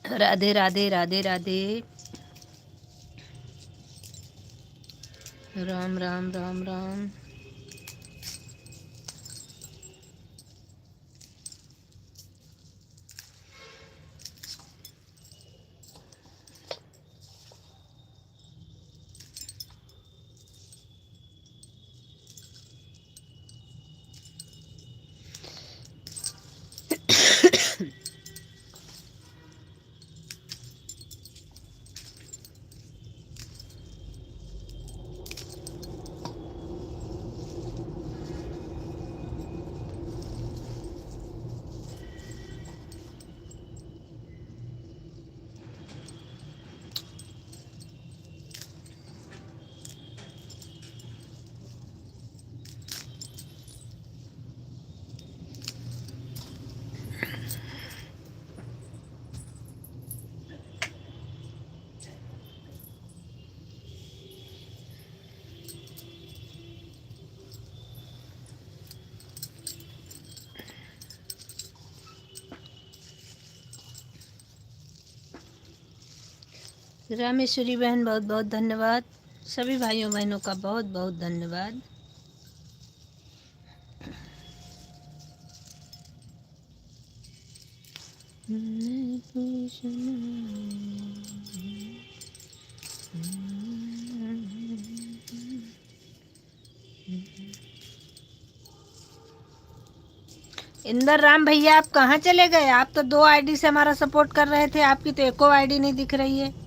राधे राधे राधे राधे। राम राम राम राम। रामेश्वरी बहन बहुत बहुत धन्यवाद। सभी भाइयों बहनों का बहुत बहुत धन्यवाद। इंदर राम भैया आप कहाँ चले गए? आप तो 2 आईडी से हमारा सपोर्ट कर रहे थे, आपकी तो एको आईडी नहीं दिख रही है।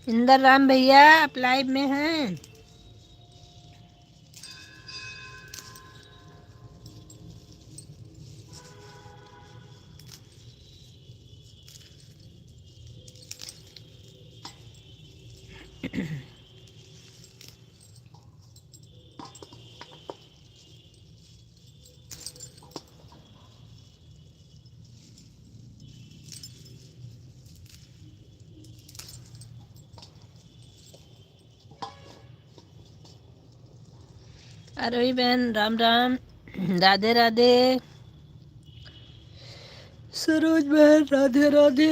इंदर राम भैया आप लाइव में हैं? आरोही बहन राम राम। राधे राधे। सरोज बहन Radhe Radhe.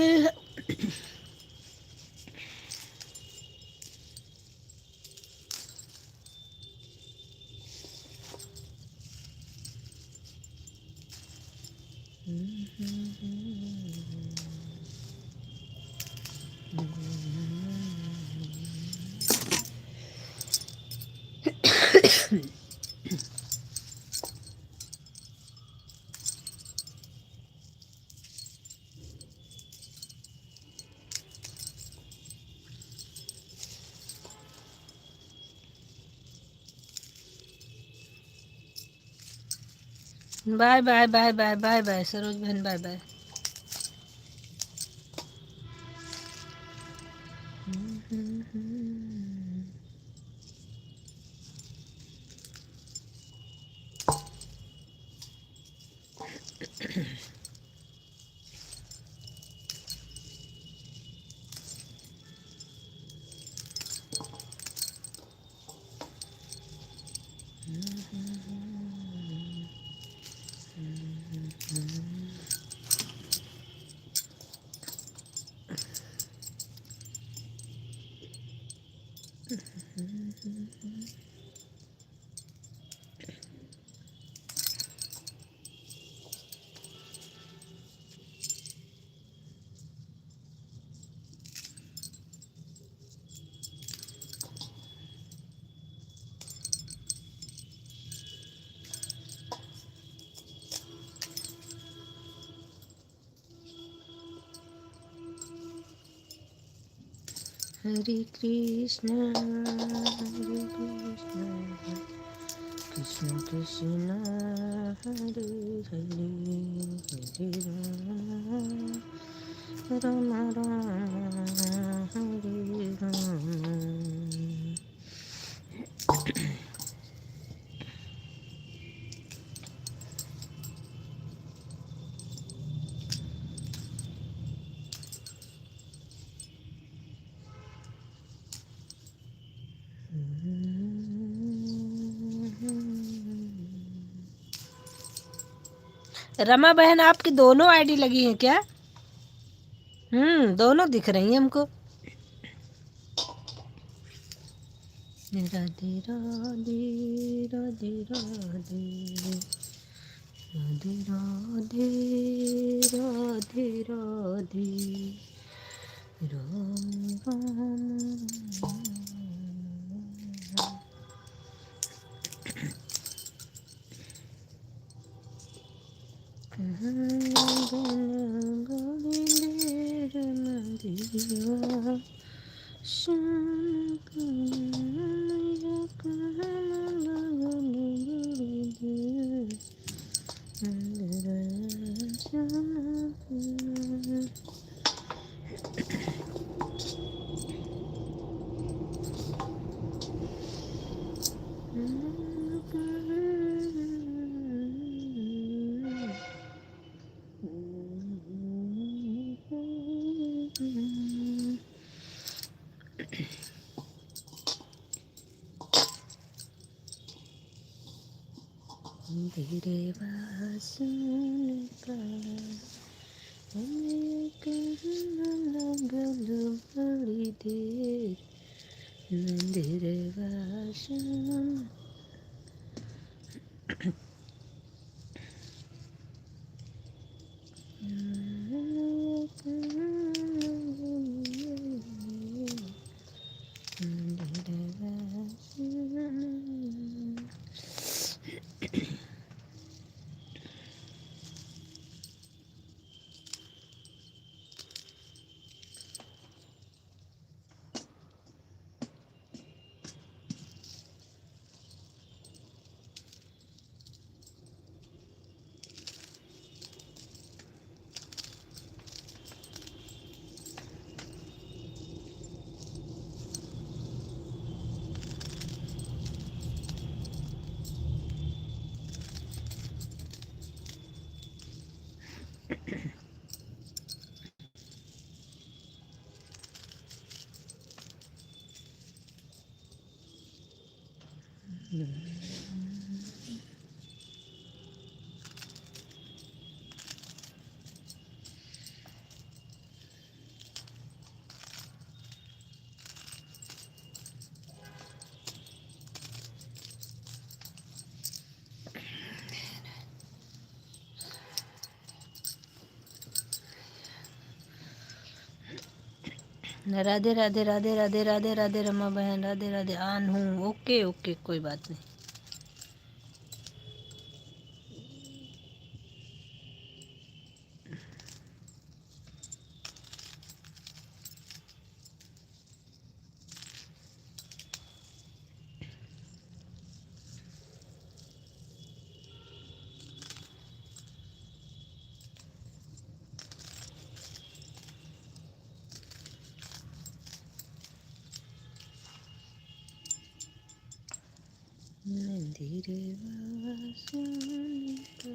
Bye bye bye bye bye bye Saroj बहन बाय बाय। हरे कृष्ण कृष्ण कृष्ण हरे हरे हरे राम राम राम हरे रमा बहन आपकी दोनों आईडी लगी हैं क्या? दोनों दिख रही हैं हमको। राधे राधे राधे राधे राधे राधे राधे राधे राम राम। धीरे वासन का हमें कहना लगल बड़ी देर। धीरे वासन राधे राधे राधे राधे राधे राधे रमा बहन राधे राधे। आन हूँ। ओके ओके कोई बात नहीं। धीरे वासन का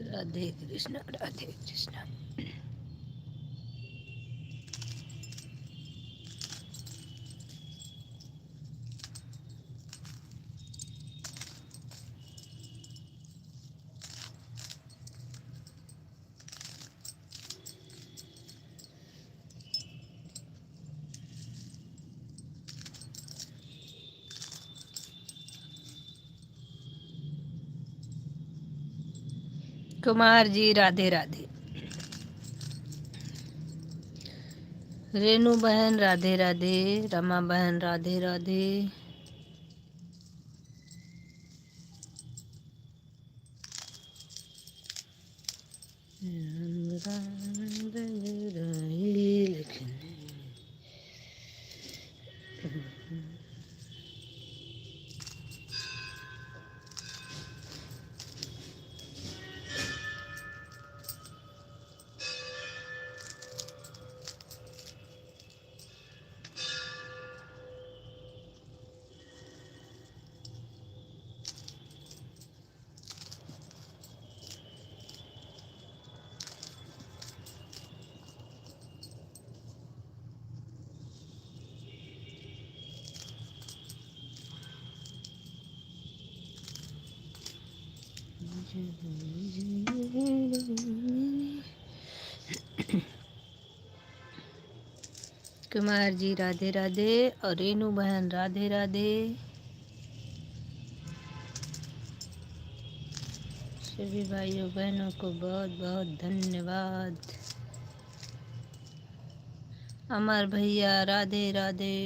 राधे कृष्ण राधे कृष्ण। कुमार जी राधे राधे। रेनू बहन राधे राधे। रमा बहन राधे राधे। कुमार जी राधे राधे और रेनू बहन राधे राधे। सभी भाइयों बहनों को बहुत बहुत धन्यवाद। अमर भैया राधे राधे।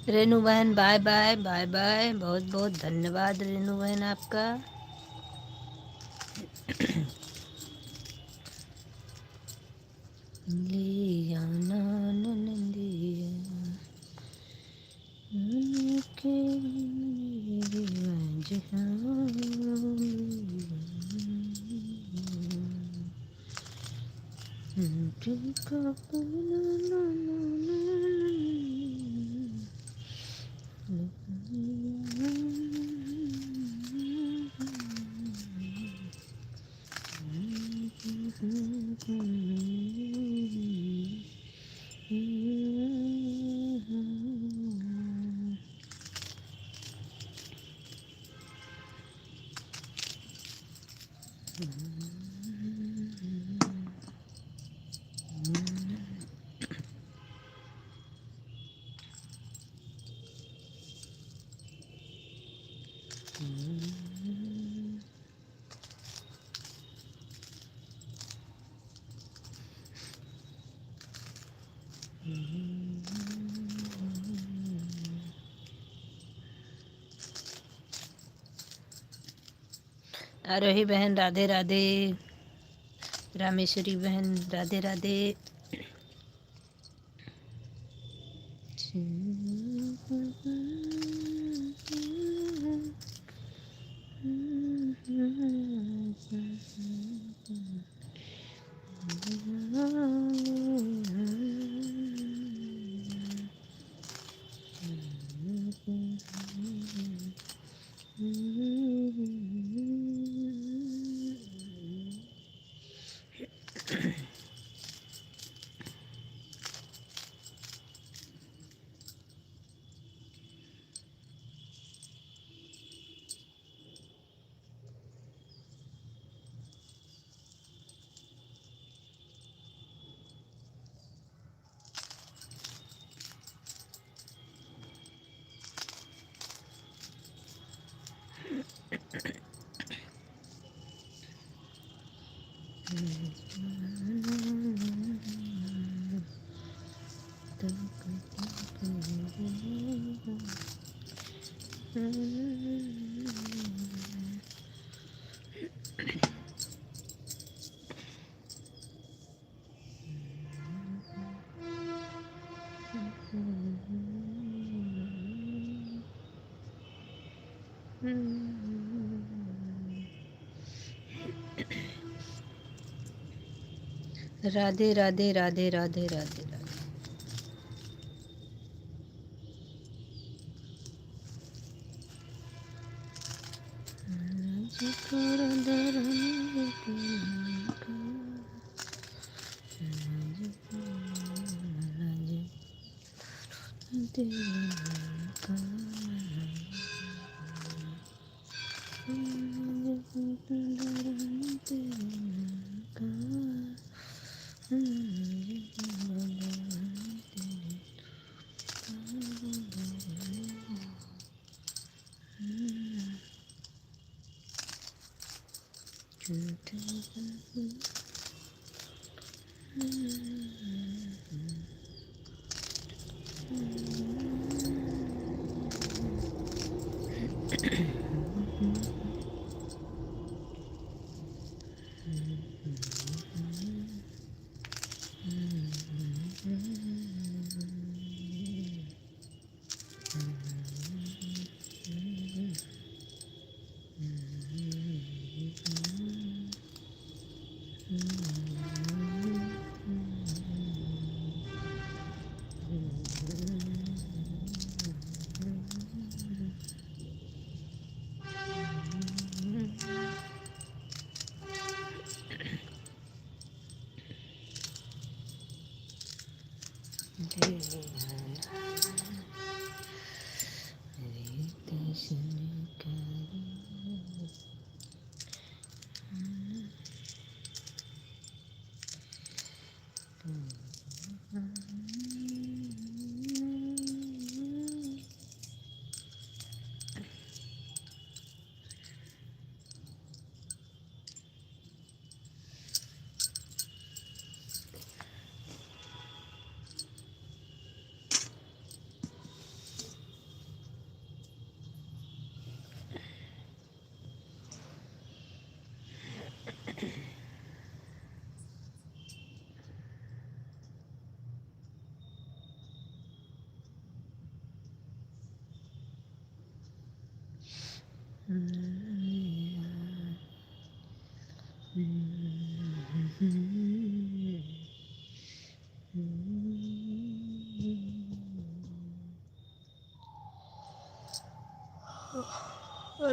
रेनू बहन बाय बाय बाय बाय। बहुत बहुत धन्यवाद रेनू बहन आपका। ले आना नंदिया के आरोही बहन राधे राधे। रामेश्वरी बहन राधे राधे। राधे राधे राधे राधे राधे राधे।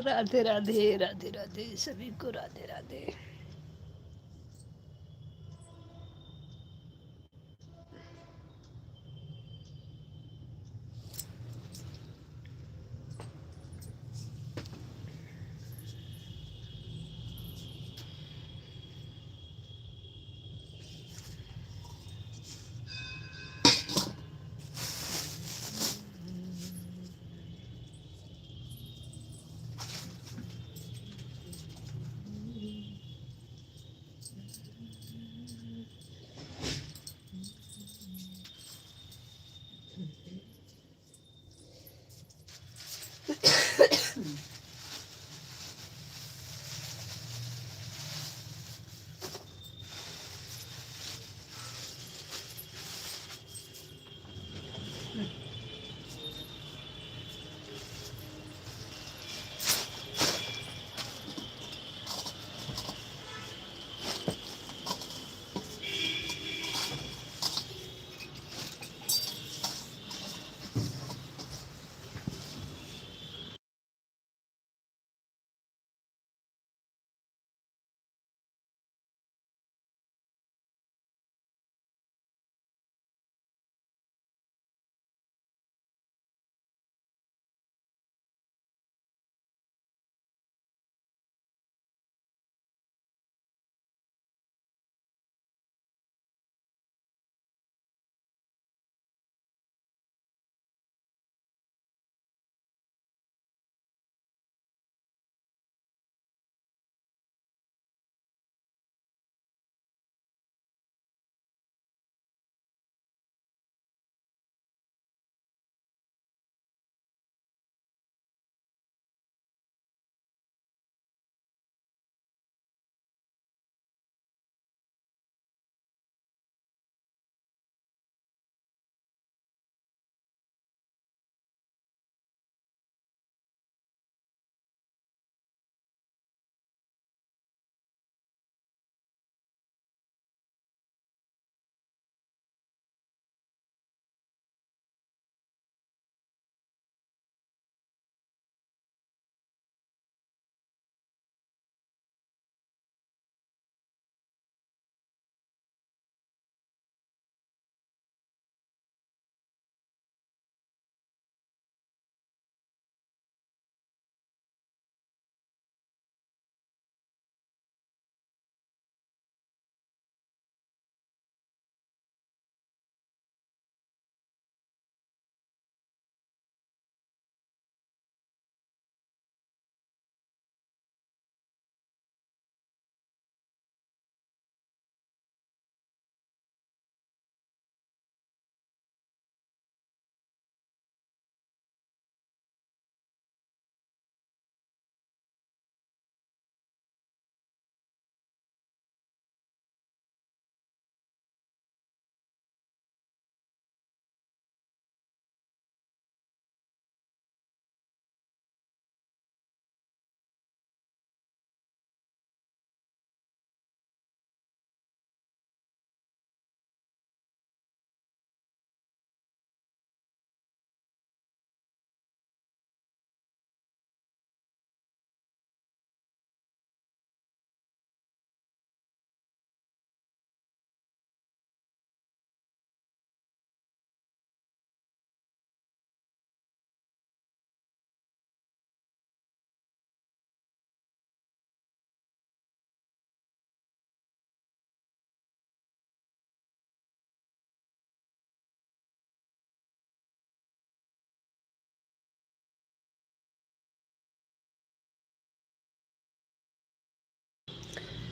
राधे राधे राधे राधे सभी को राधे राधे।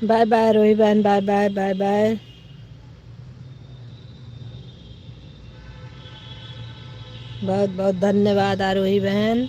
बाय बाय रोही बहन, बाय बाय बाय बाय। बहुत बहुत धन्यवाद आरोही बहन।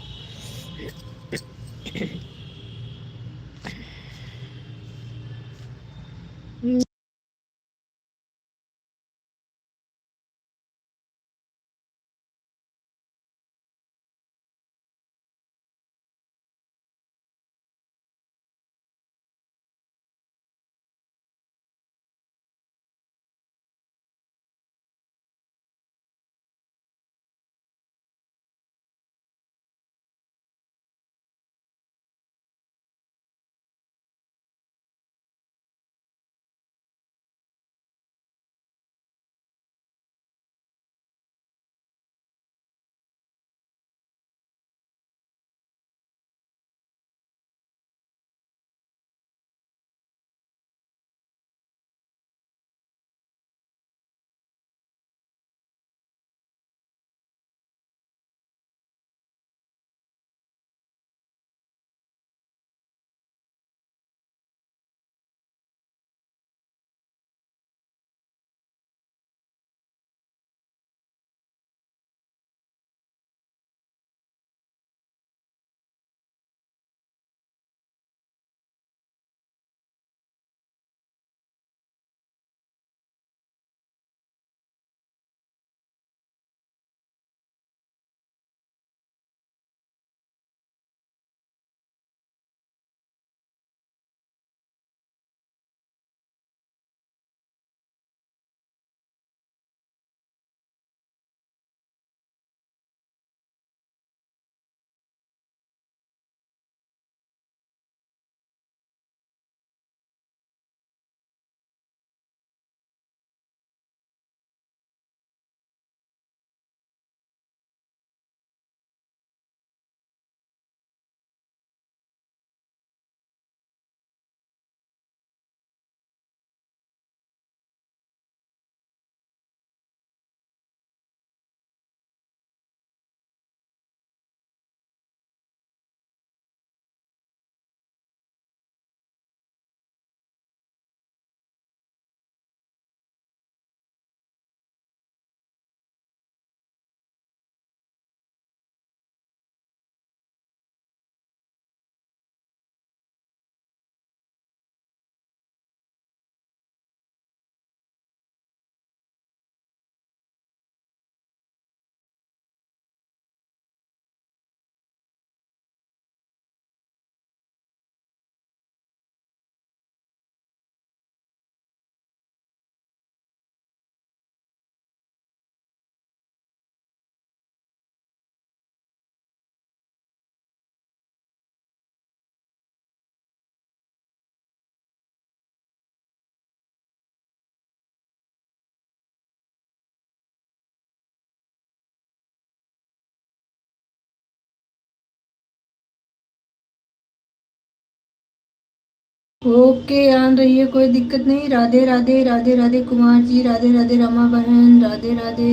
ओके, आन रही है, कोई दिक्कत नहीं। राधे राधे राधे राधे कुमार जी, राधे राधे रमा बहन, राधे राधे।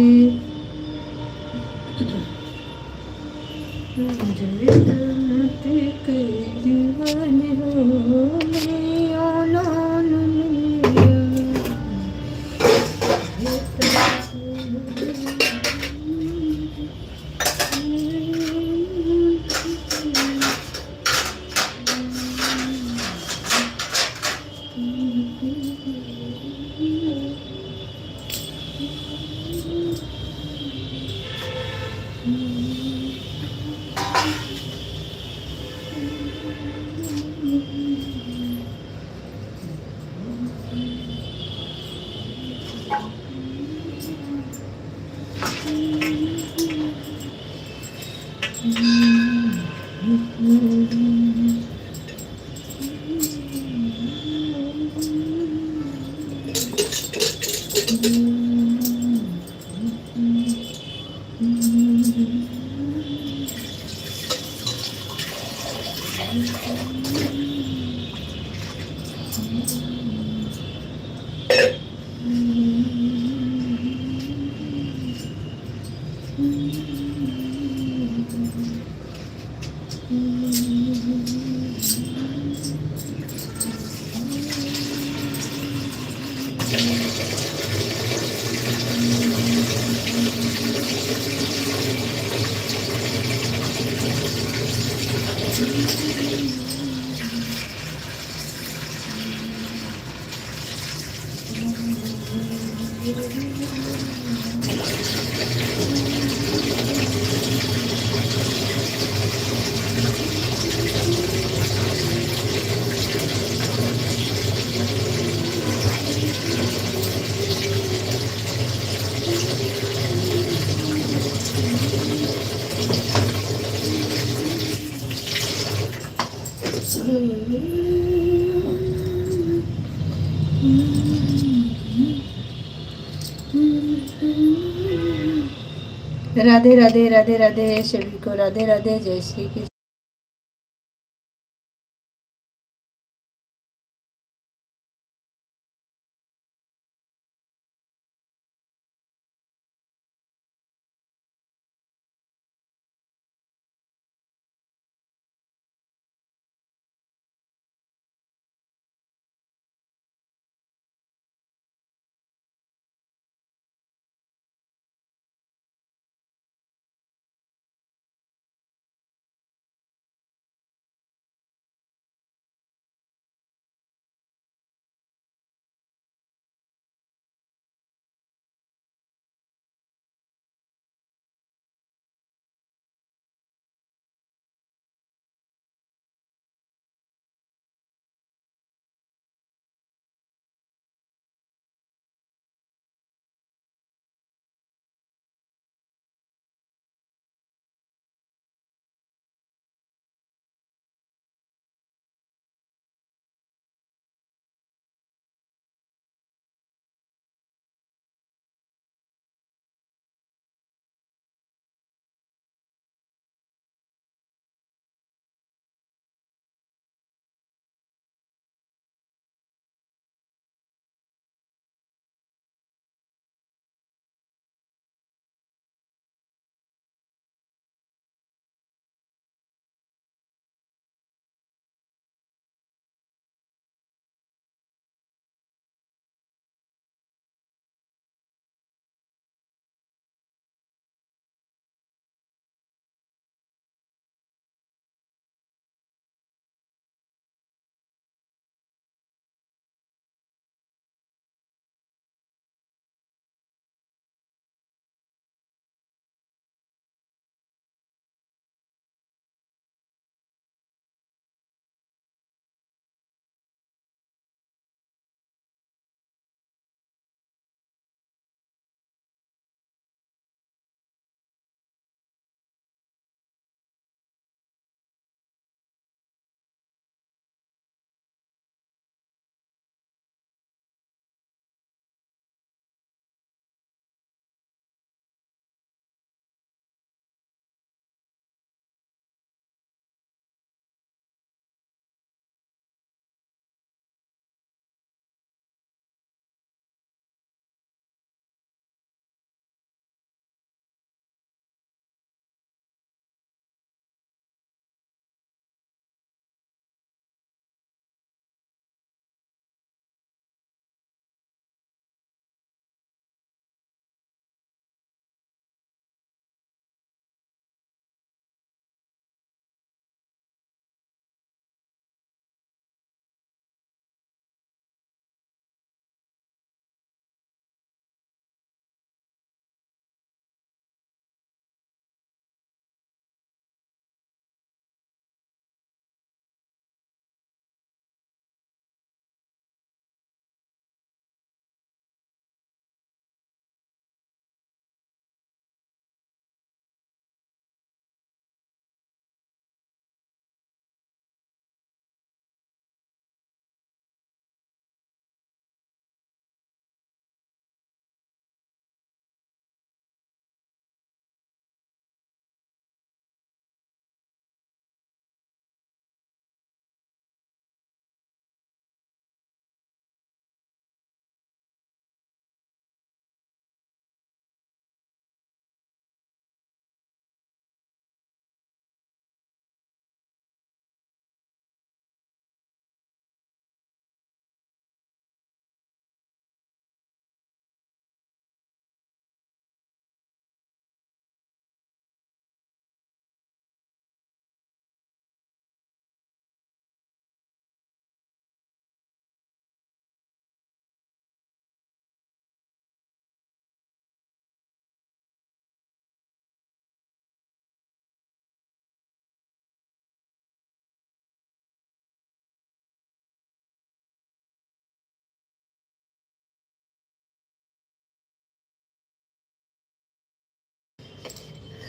दीवाने हो राधे राधे राधे राधे सभी को राधे राधे जय श्री कृष्ण।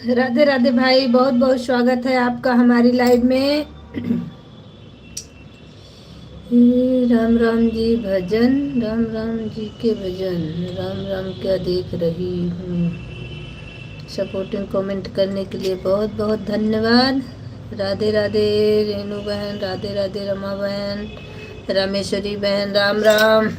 राधे राधे भाई, बहुत बहुत स्वागत है आपका हमारी लाइव में। राम राम जी भजन, राम राम जी के भजन, राम राम क्या देख रही हूँ। सपोर्टिंग कमेंट करने के लिए बहुत बहुत धन्यवाद। राधे राधे रेणु बहन, राधे राधे रमा बहन, रामेश्वरी बहन, राम राम।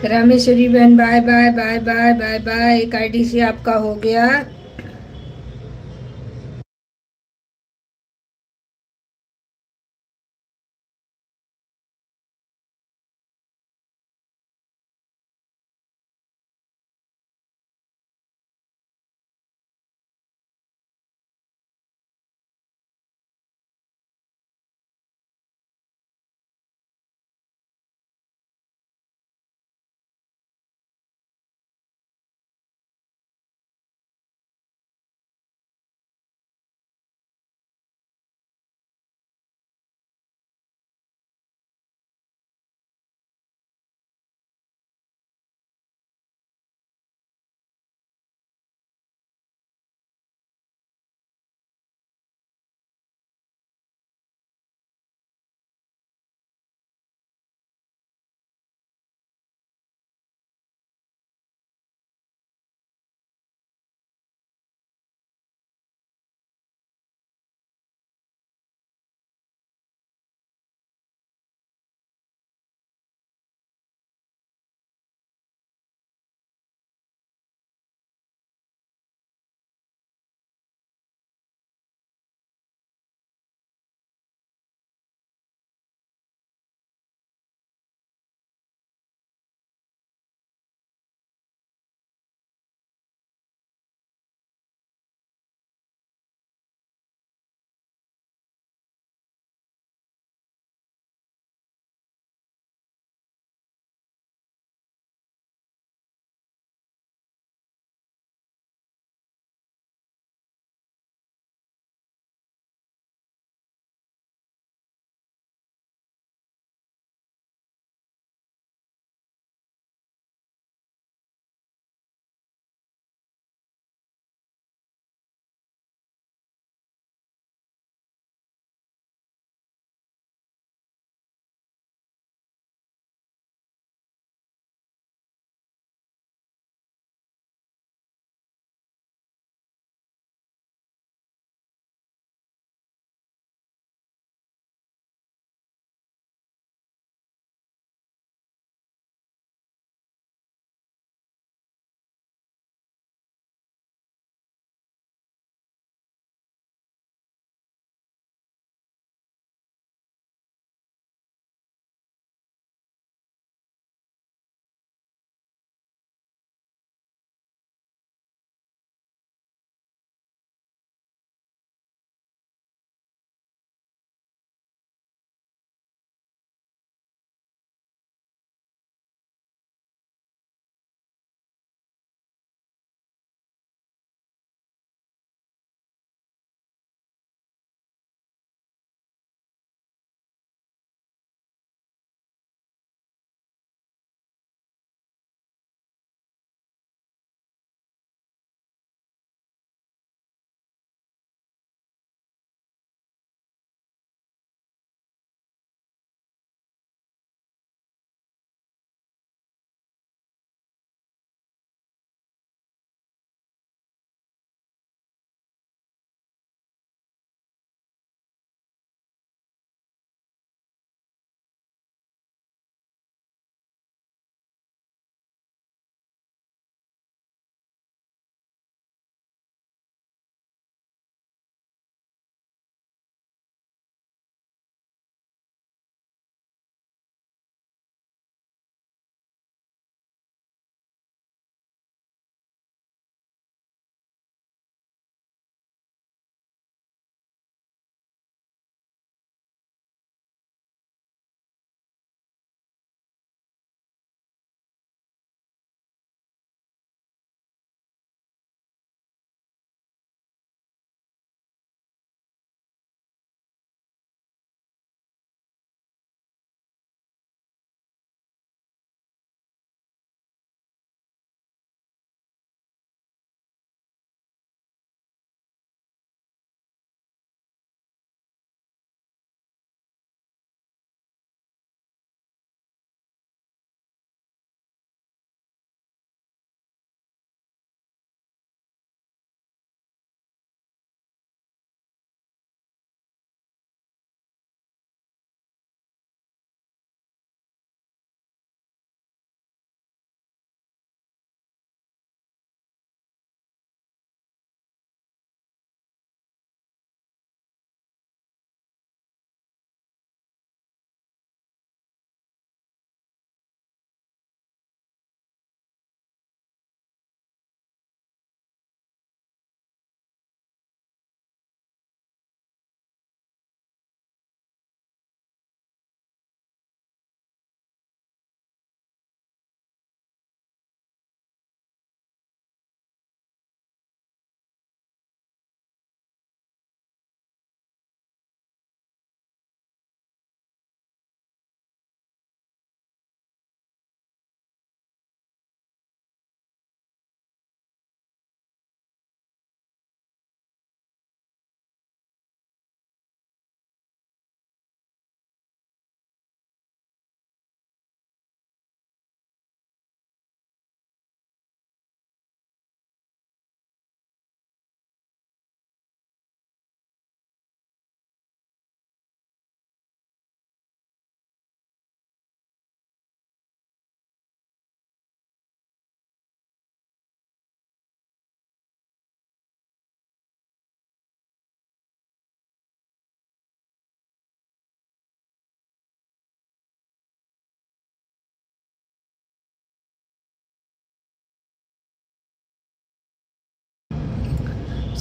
रामेश्वरी बहन, bye bye bye bye bye bye. एक आईडी से आपका हो गया।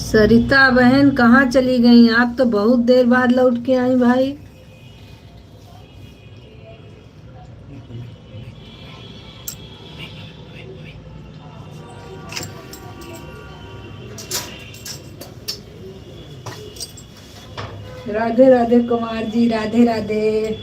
सरिता बहन कहाँ चली गई? आप तो बहुत देर बाद लौट के आई भाई। राधे राधे कुमार जी, राधे राधे।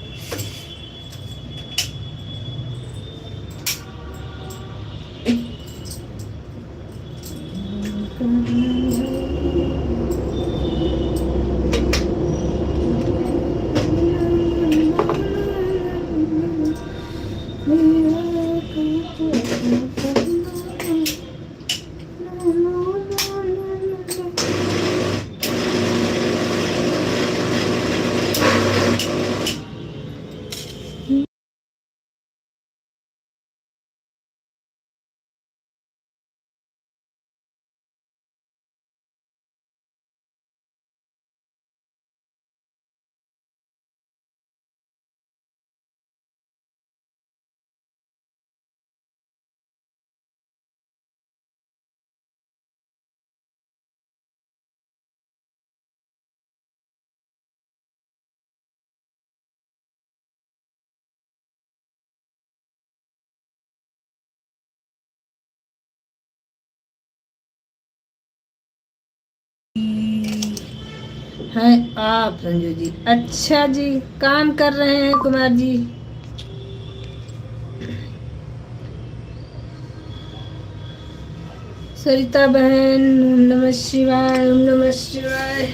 हैं आप संजू जी? अच्छा जी, काम कर रहे हैं कुमार जी। सरिता बहन, ओम नमः शिवाय, ओम नमः शिवाय।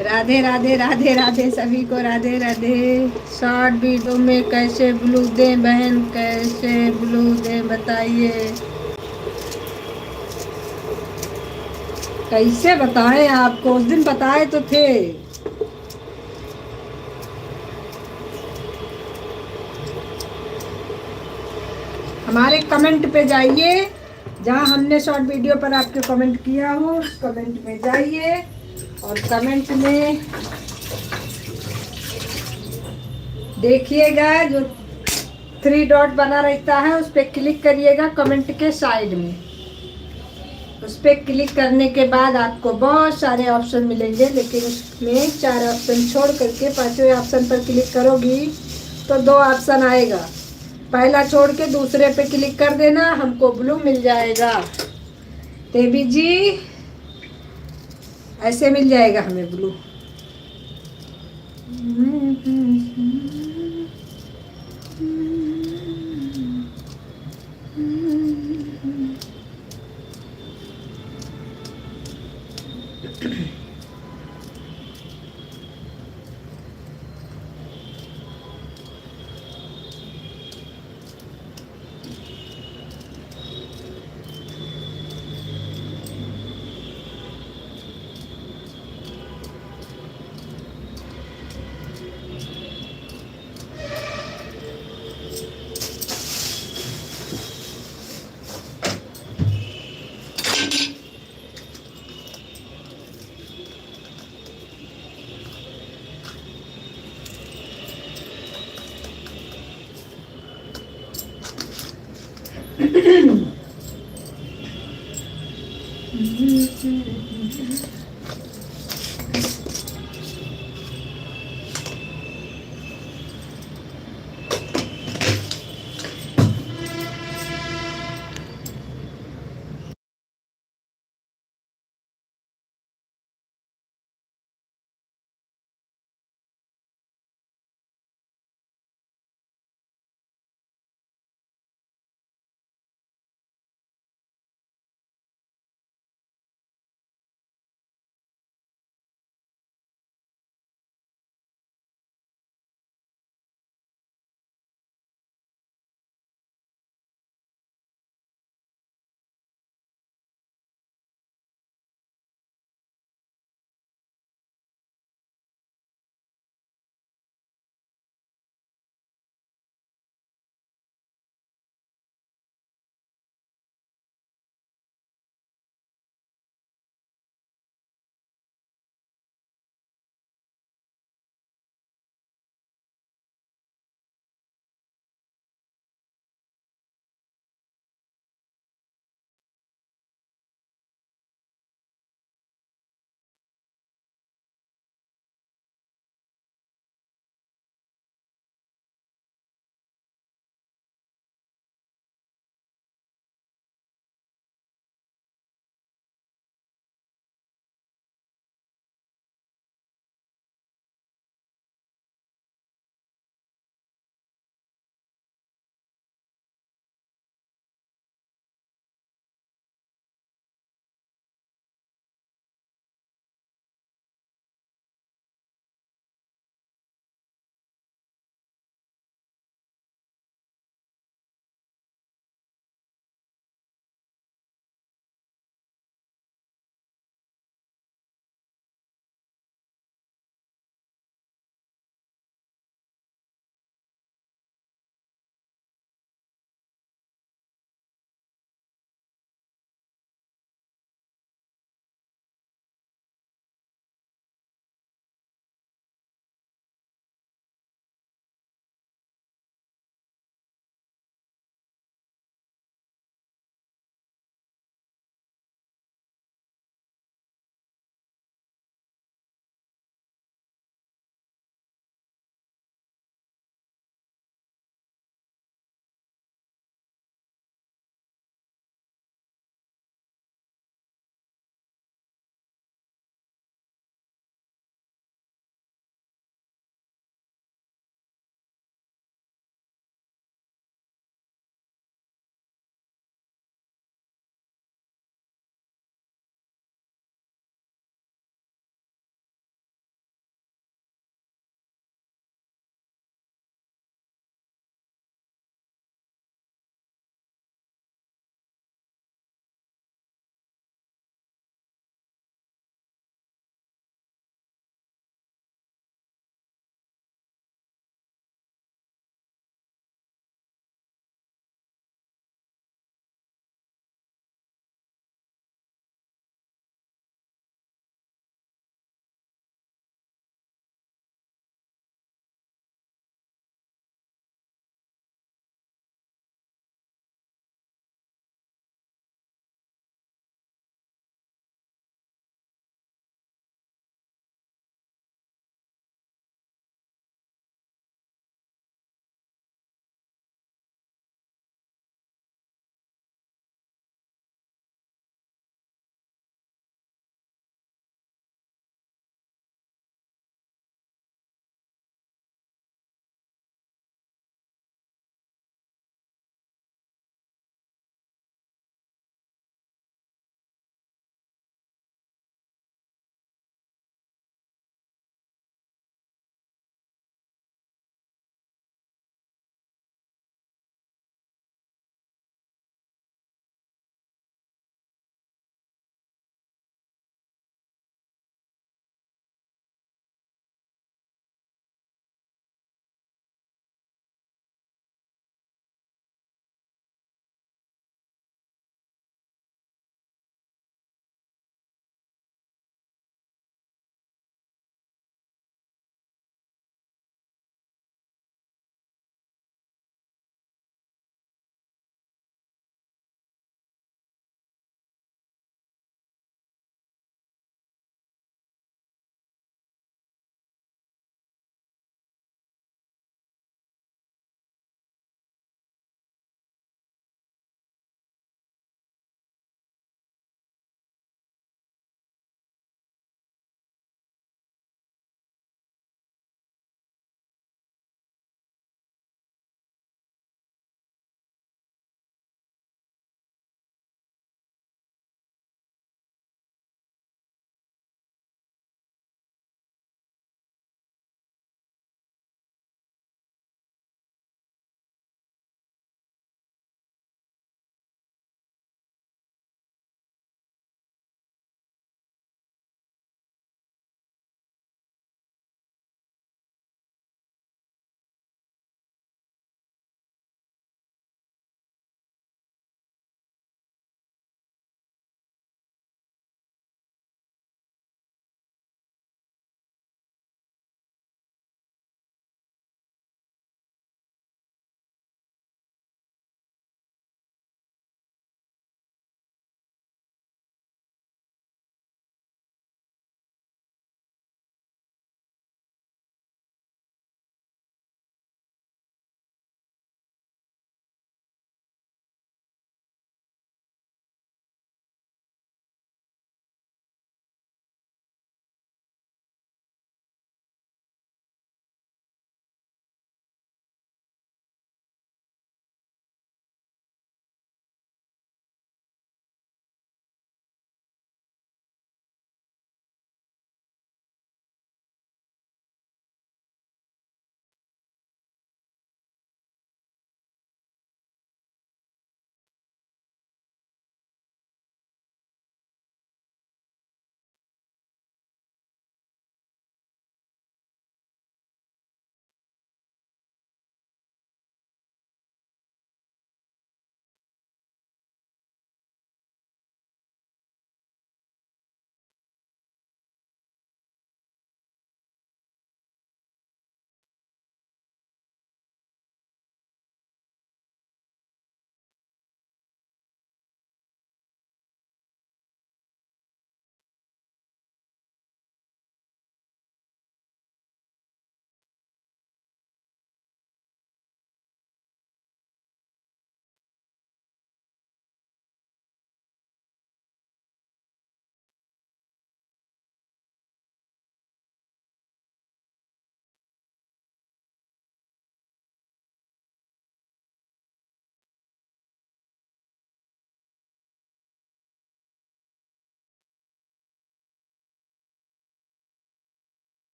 राधे राधे राधे राधे सभी को राधे राधे। शॉर्ट वीडियो में कैसे ब्लू दें बहन, कैसे ब्लू दें बताइए। कैसे बताएं आपको, उस दिन बताए तो थे। हमारे कमेंट पे जाइए, जहाँ हमने शॉर्ट वीडियो पर आपके कमेंट किया हो उस कमेंट में जाइए और कमेंट में देखिएगा जो 3 डॉट बना रहता है उस पर क्लिक करिएगा कमेंट के साइड में। उस पर क्लिक करने के बाद आपको बहुत सारे ऑप्शन मिलेंगे, लेकिन उसमें 4 ऑप्शन छोड़ करके 5वें ऑप्शन पर क्लिक करोगी तो 2 ऑप्शन आएगा। पहला छोड़ के दूसरे पे क्लिक कर देना, हमको ब्लू मिल जाएगा। देवी जी ऐसे मिल जाएगा हमें blue.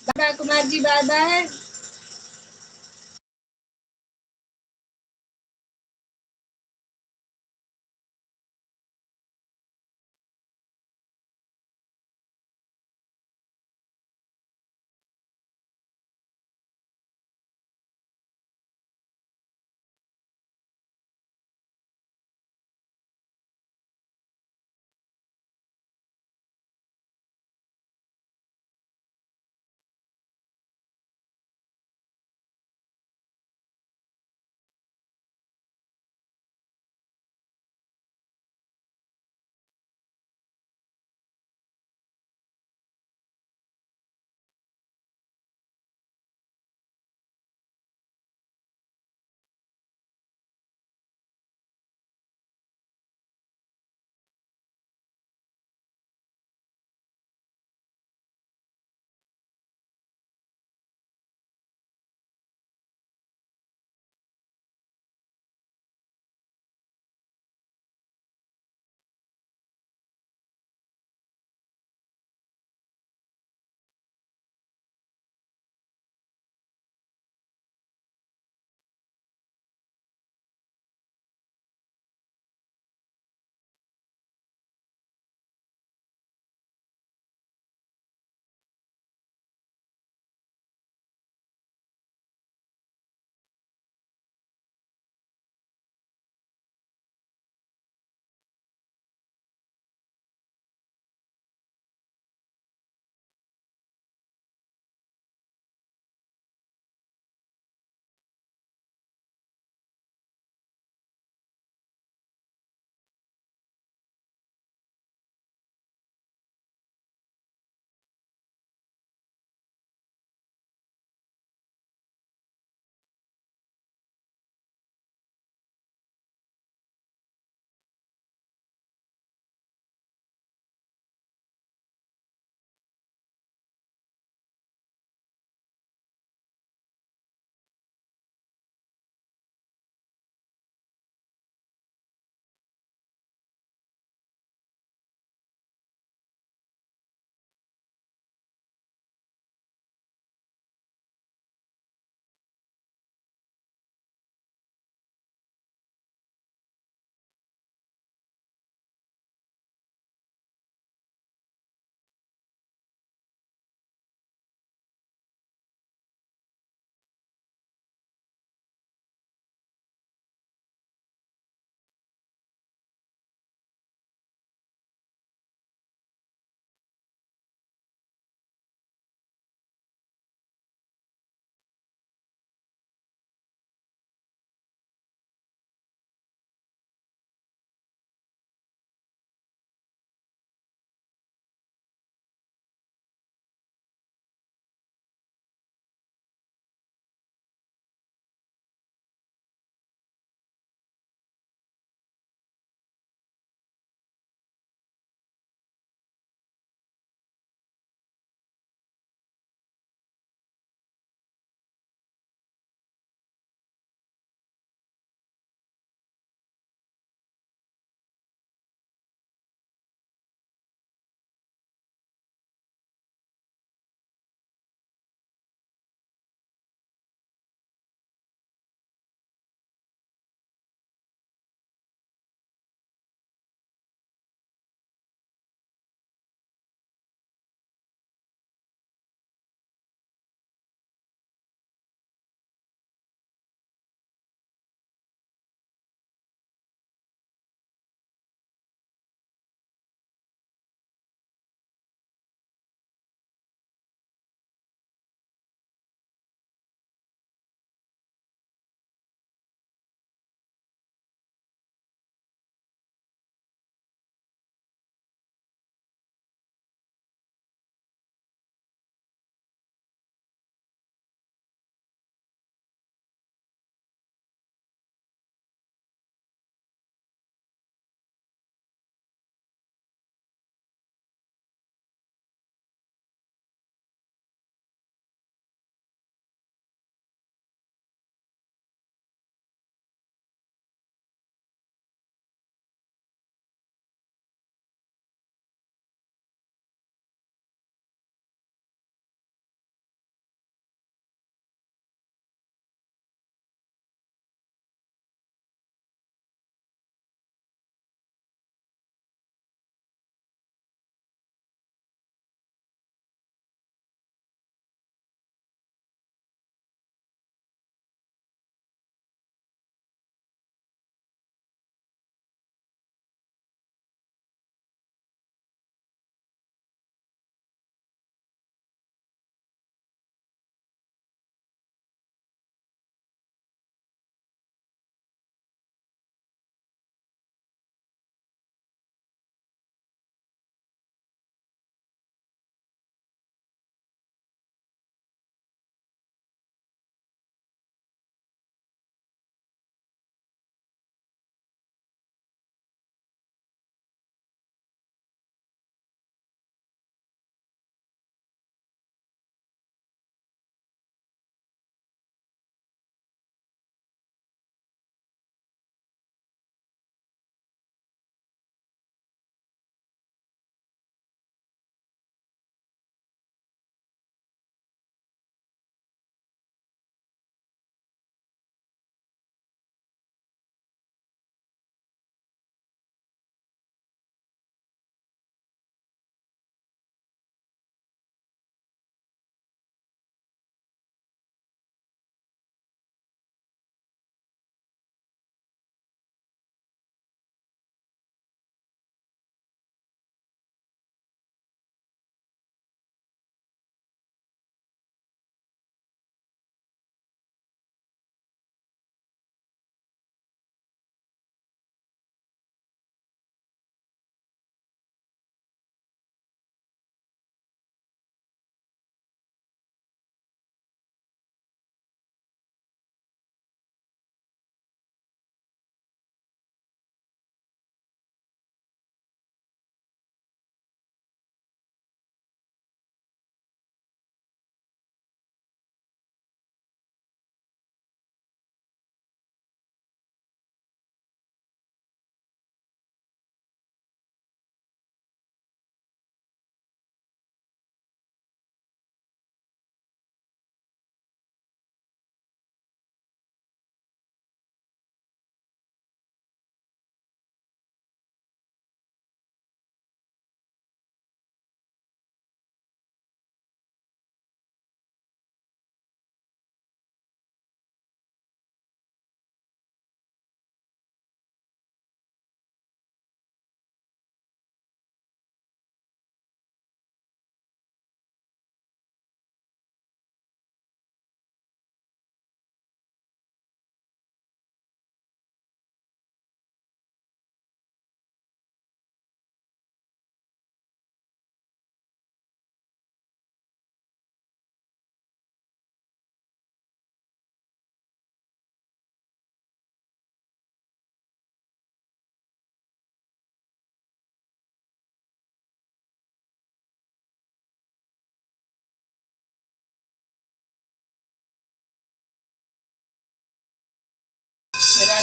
Bye Kumar ji, bye bye.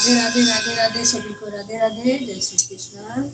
Radhe Radhe Radhe Radhe सभी को राधे राधे, जय श्री कृष्ण।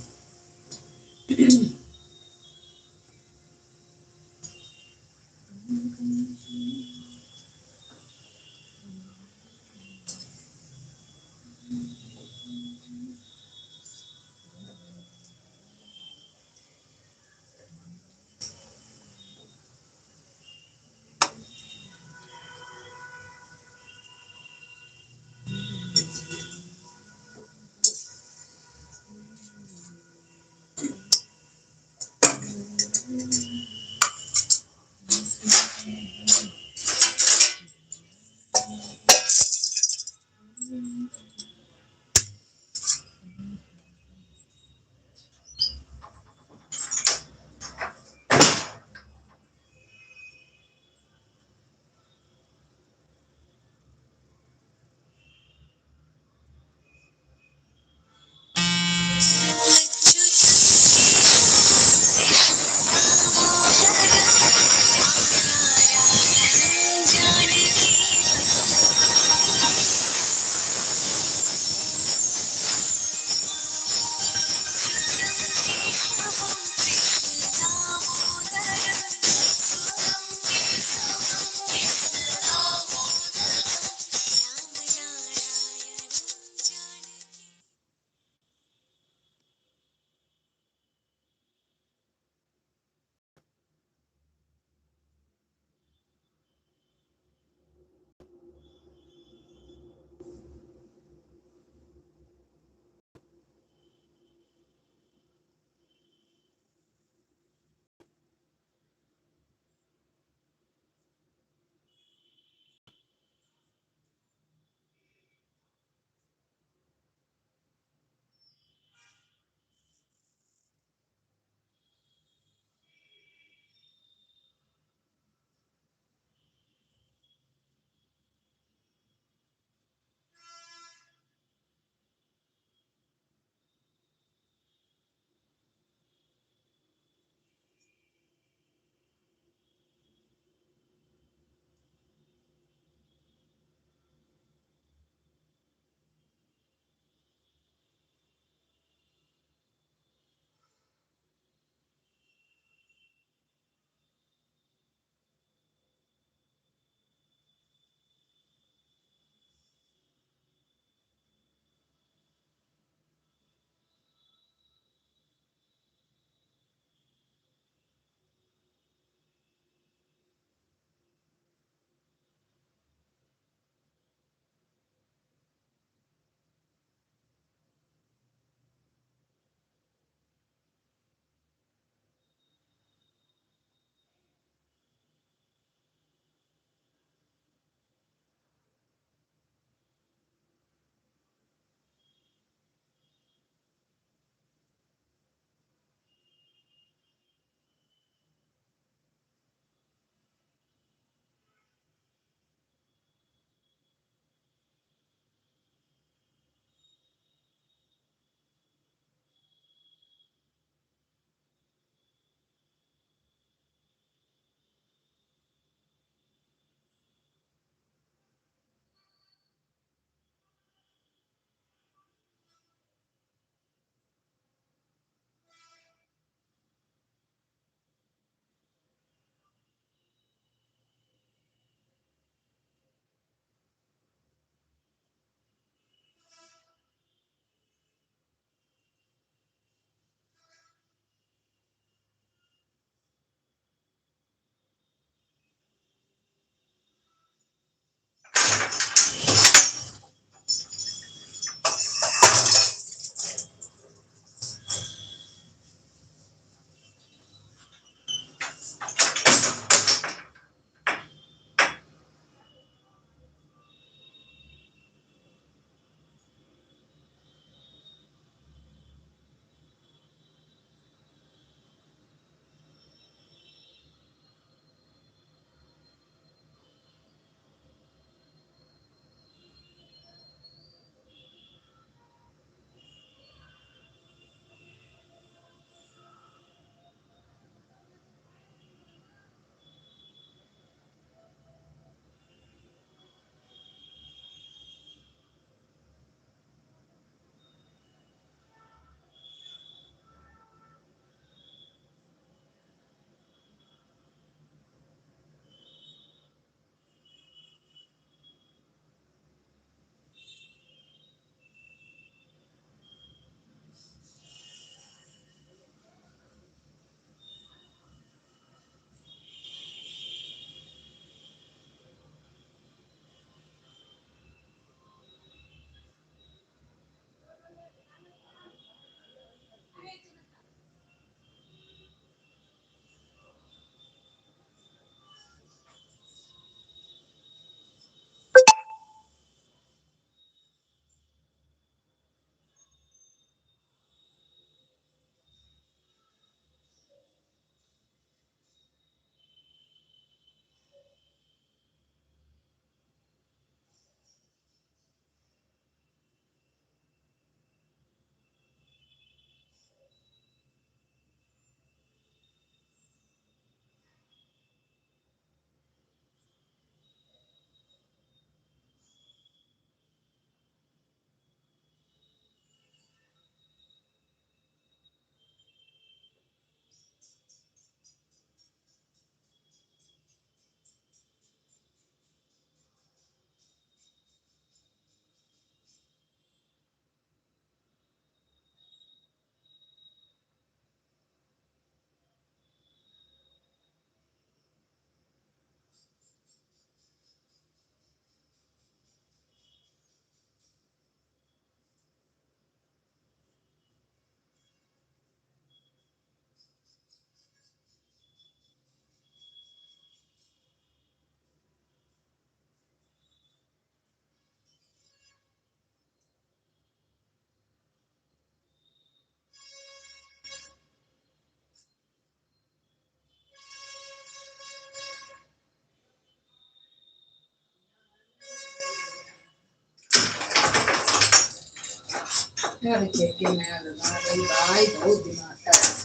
यार चेक के मैं लगा रही भाई बहुत दिमाग खराब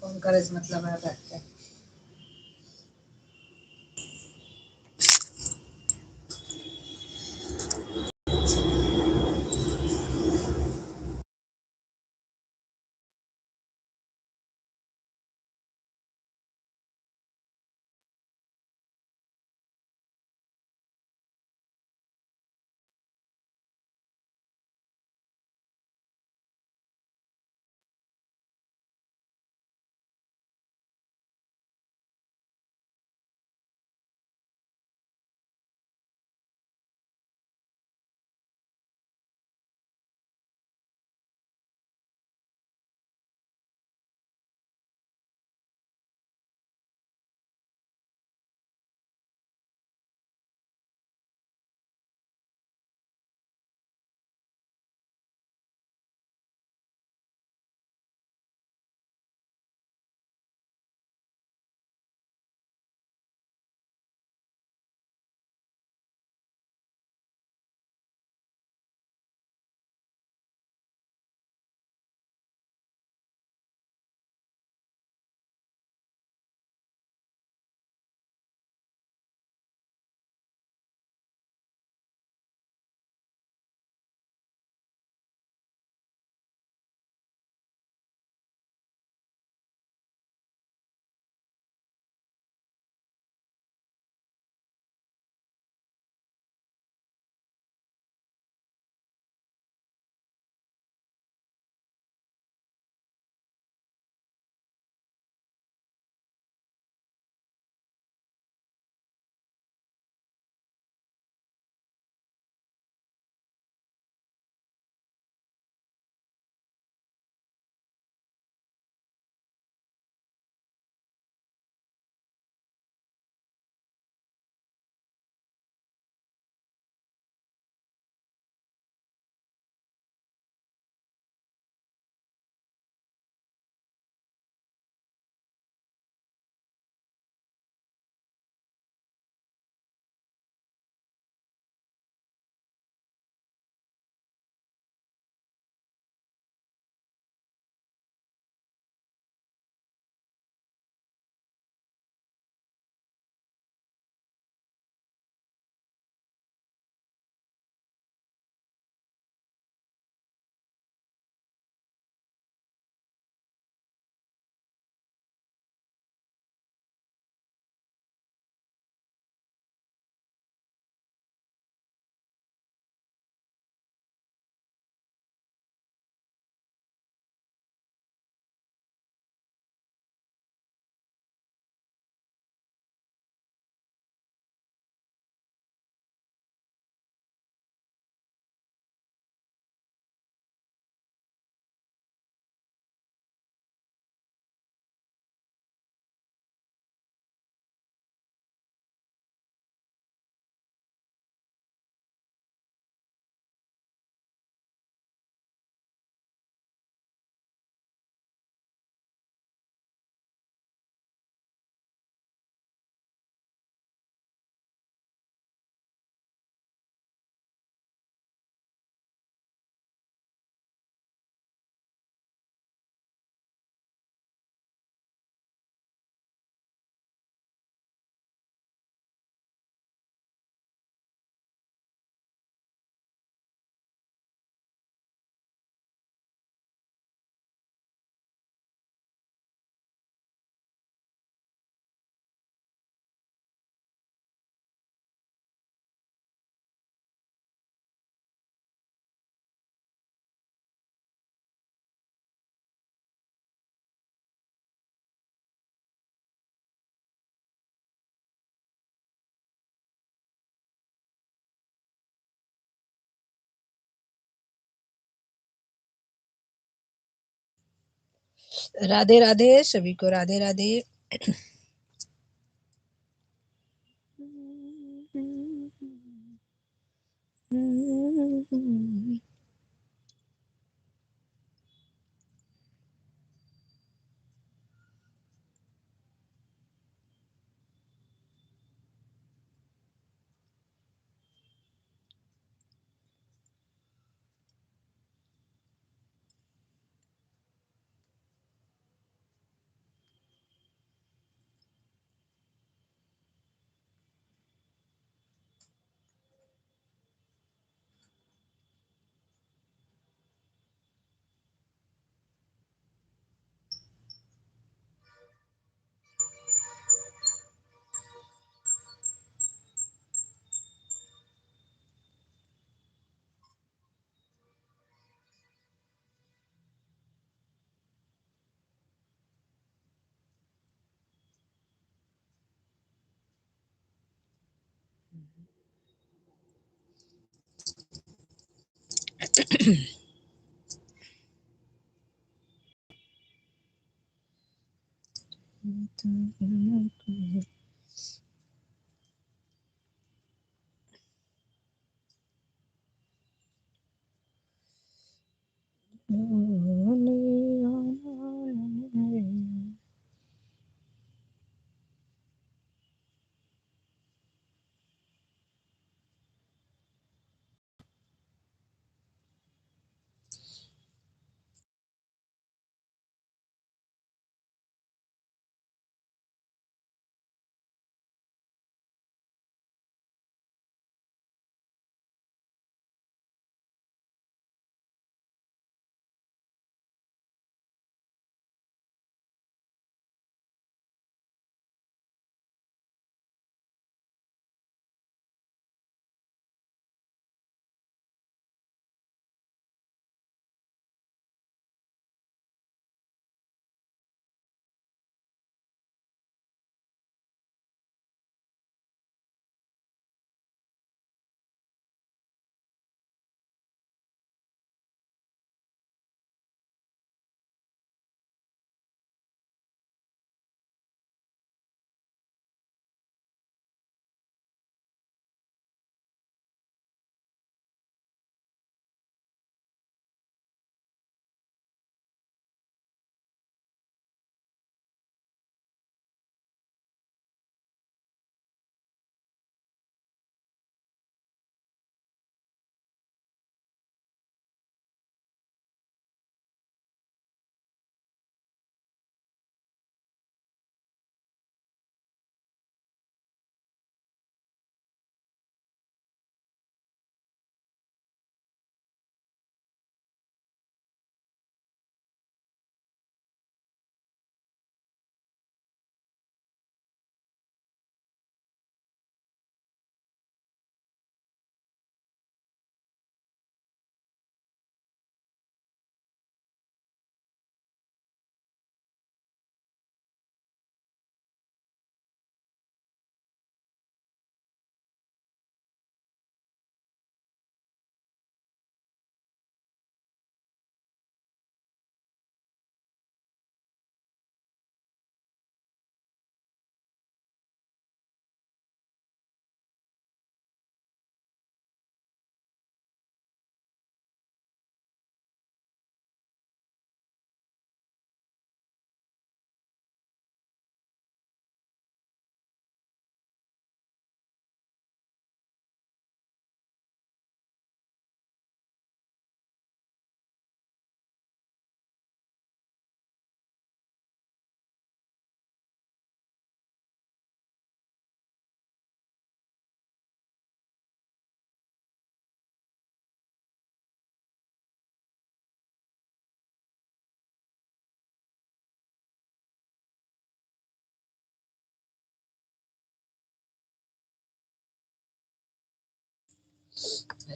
फोन करे इस मतलब है बैठते राधे राधे सभी को, राधे राधे।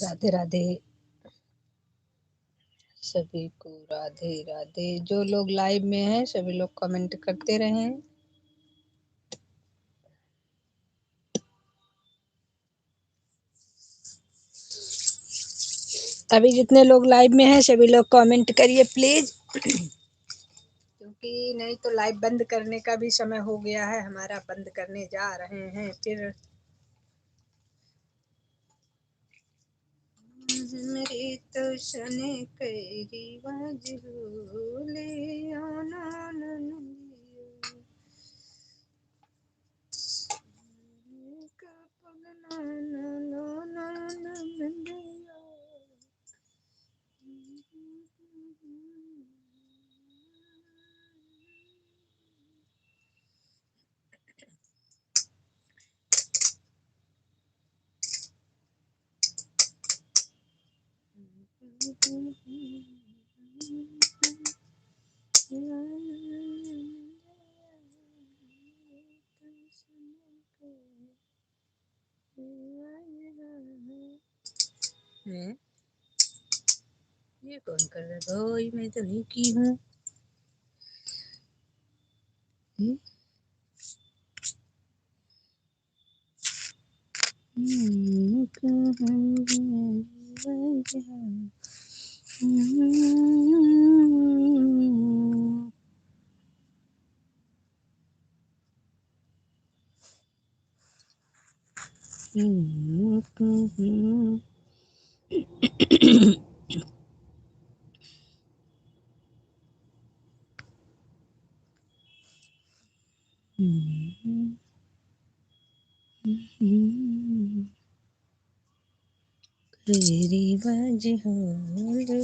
राधे राधे सभी को, राधे राधे। जो लोग लाइव में हैं सभी लोग कमेंट करते रहें। अभी जितने लोग लाइव में हैं सभी लोग कमेंट करिए प्लीज, क्योंकि नहीं तो लाइव बंद करने का भी समय हो गया है हमारा, बंद करने जा रहे हैं फिर। मेरी तो सने कैरी वजरूले आना नंदियो का पगना ना नंदियो। ये कौन कर रहा है भाई, मैं तो नहीं की हूँ। तेरी वजह रे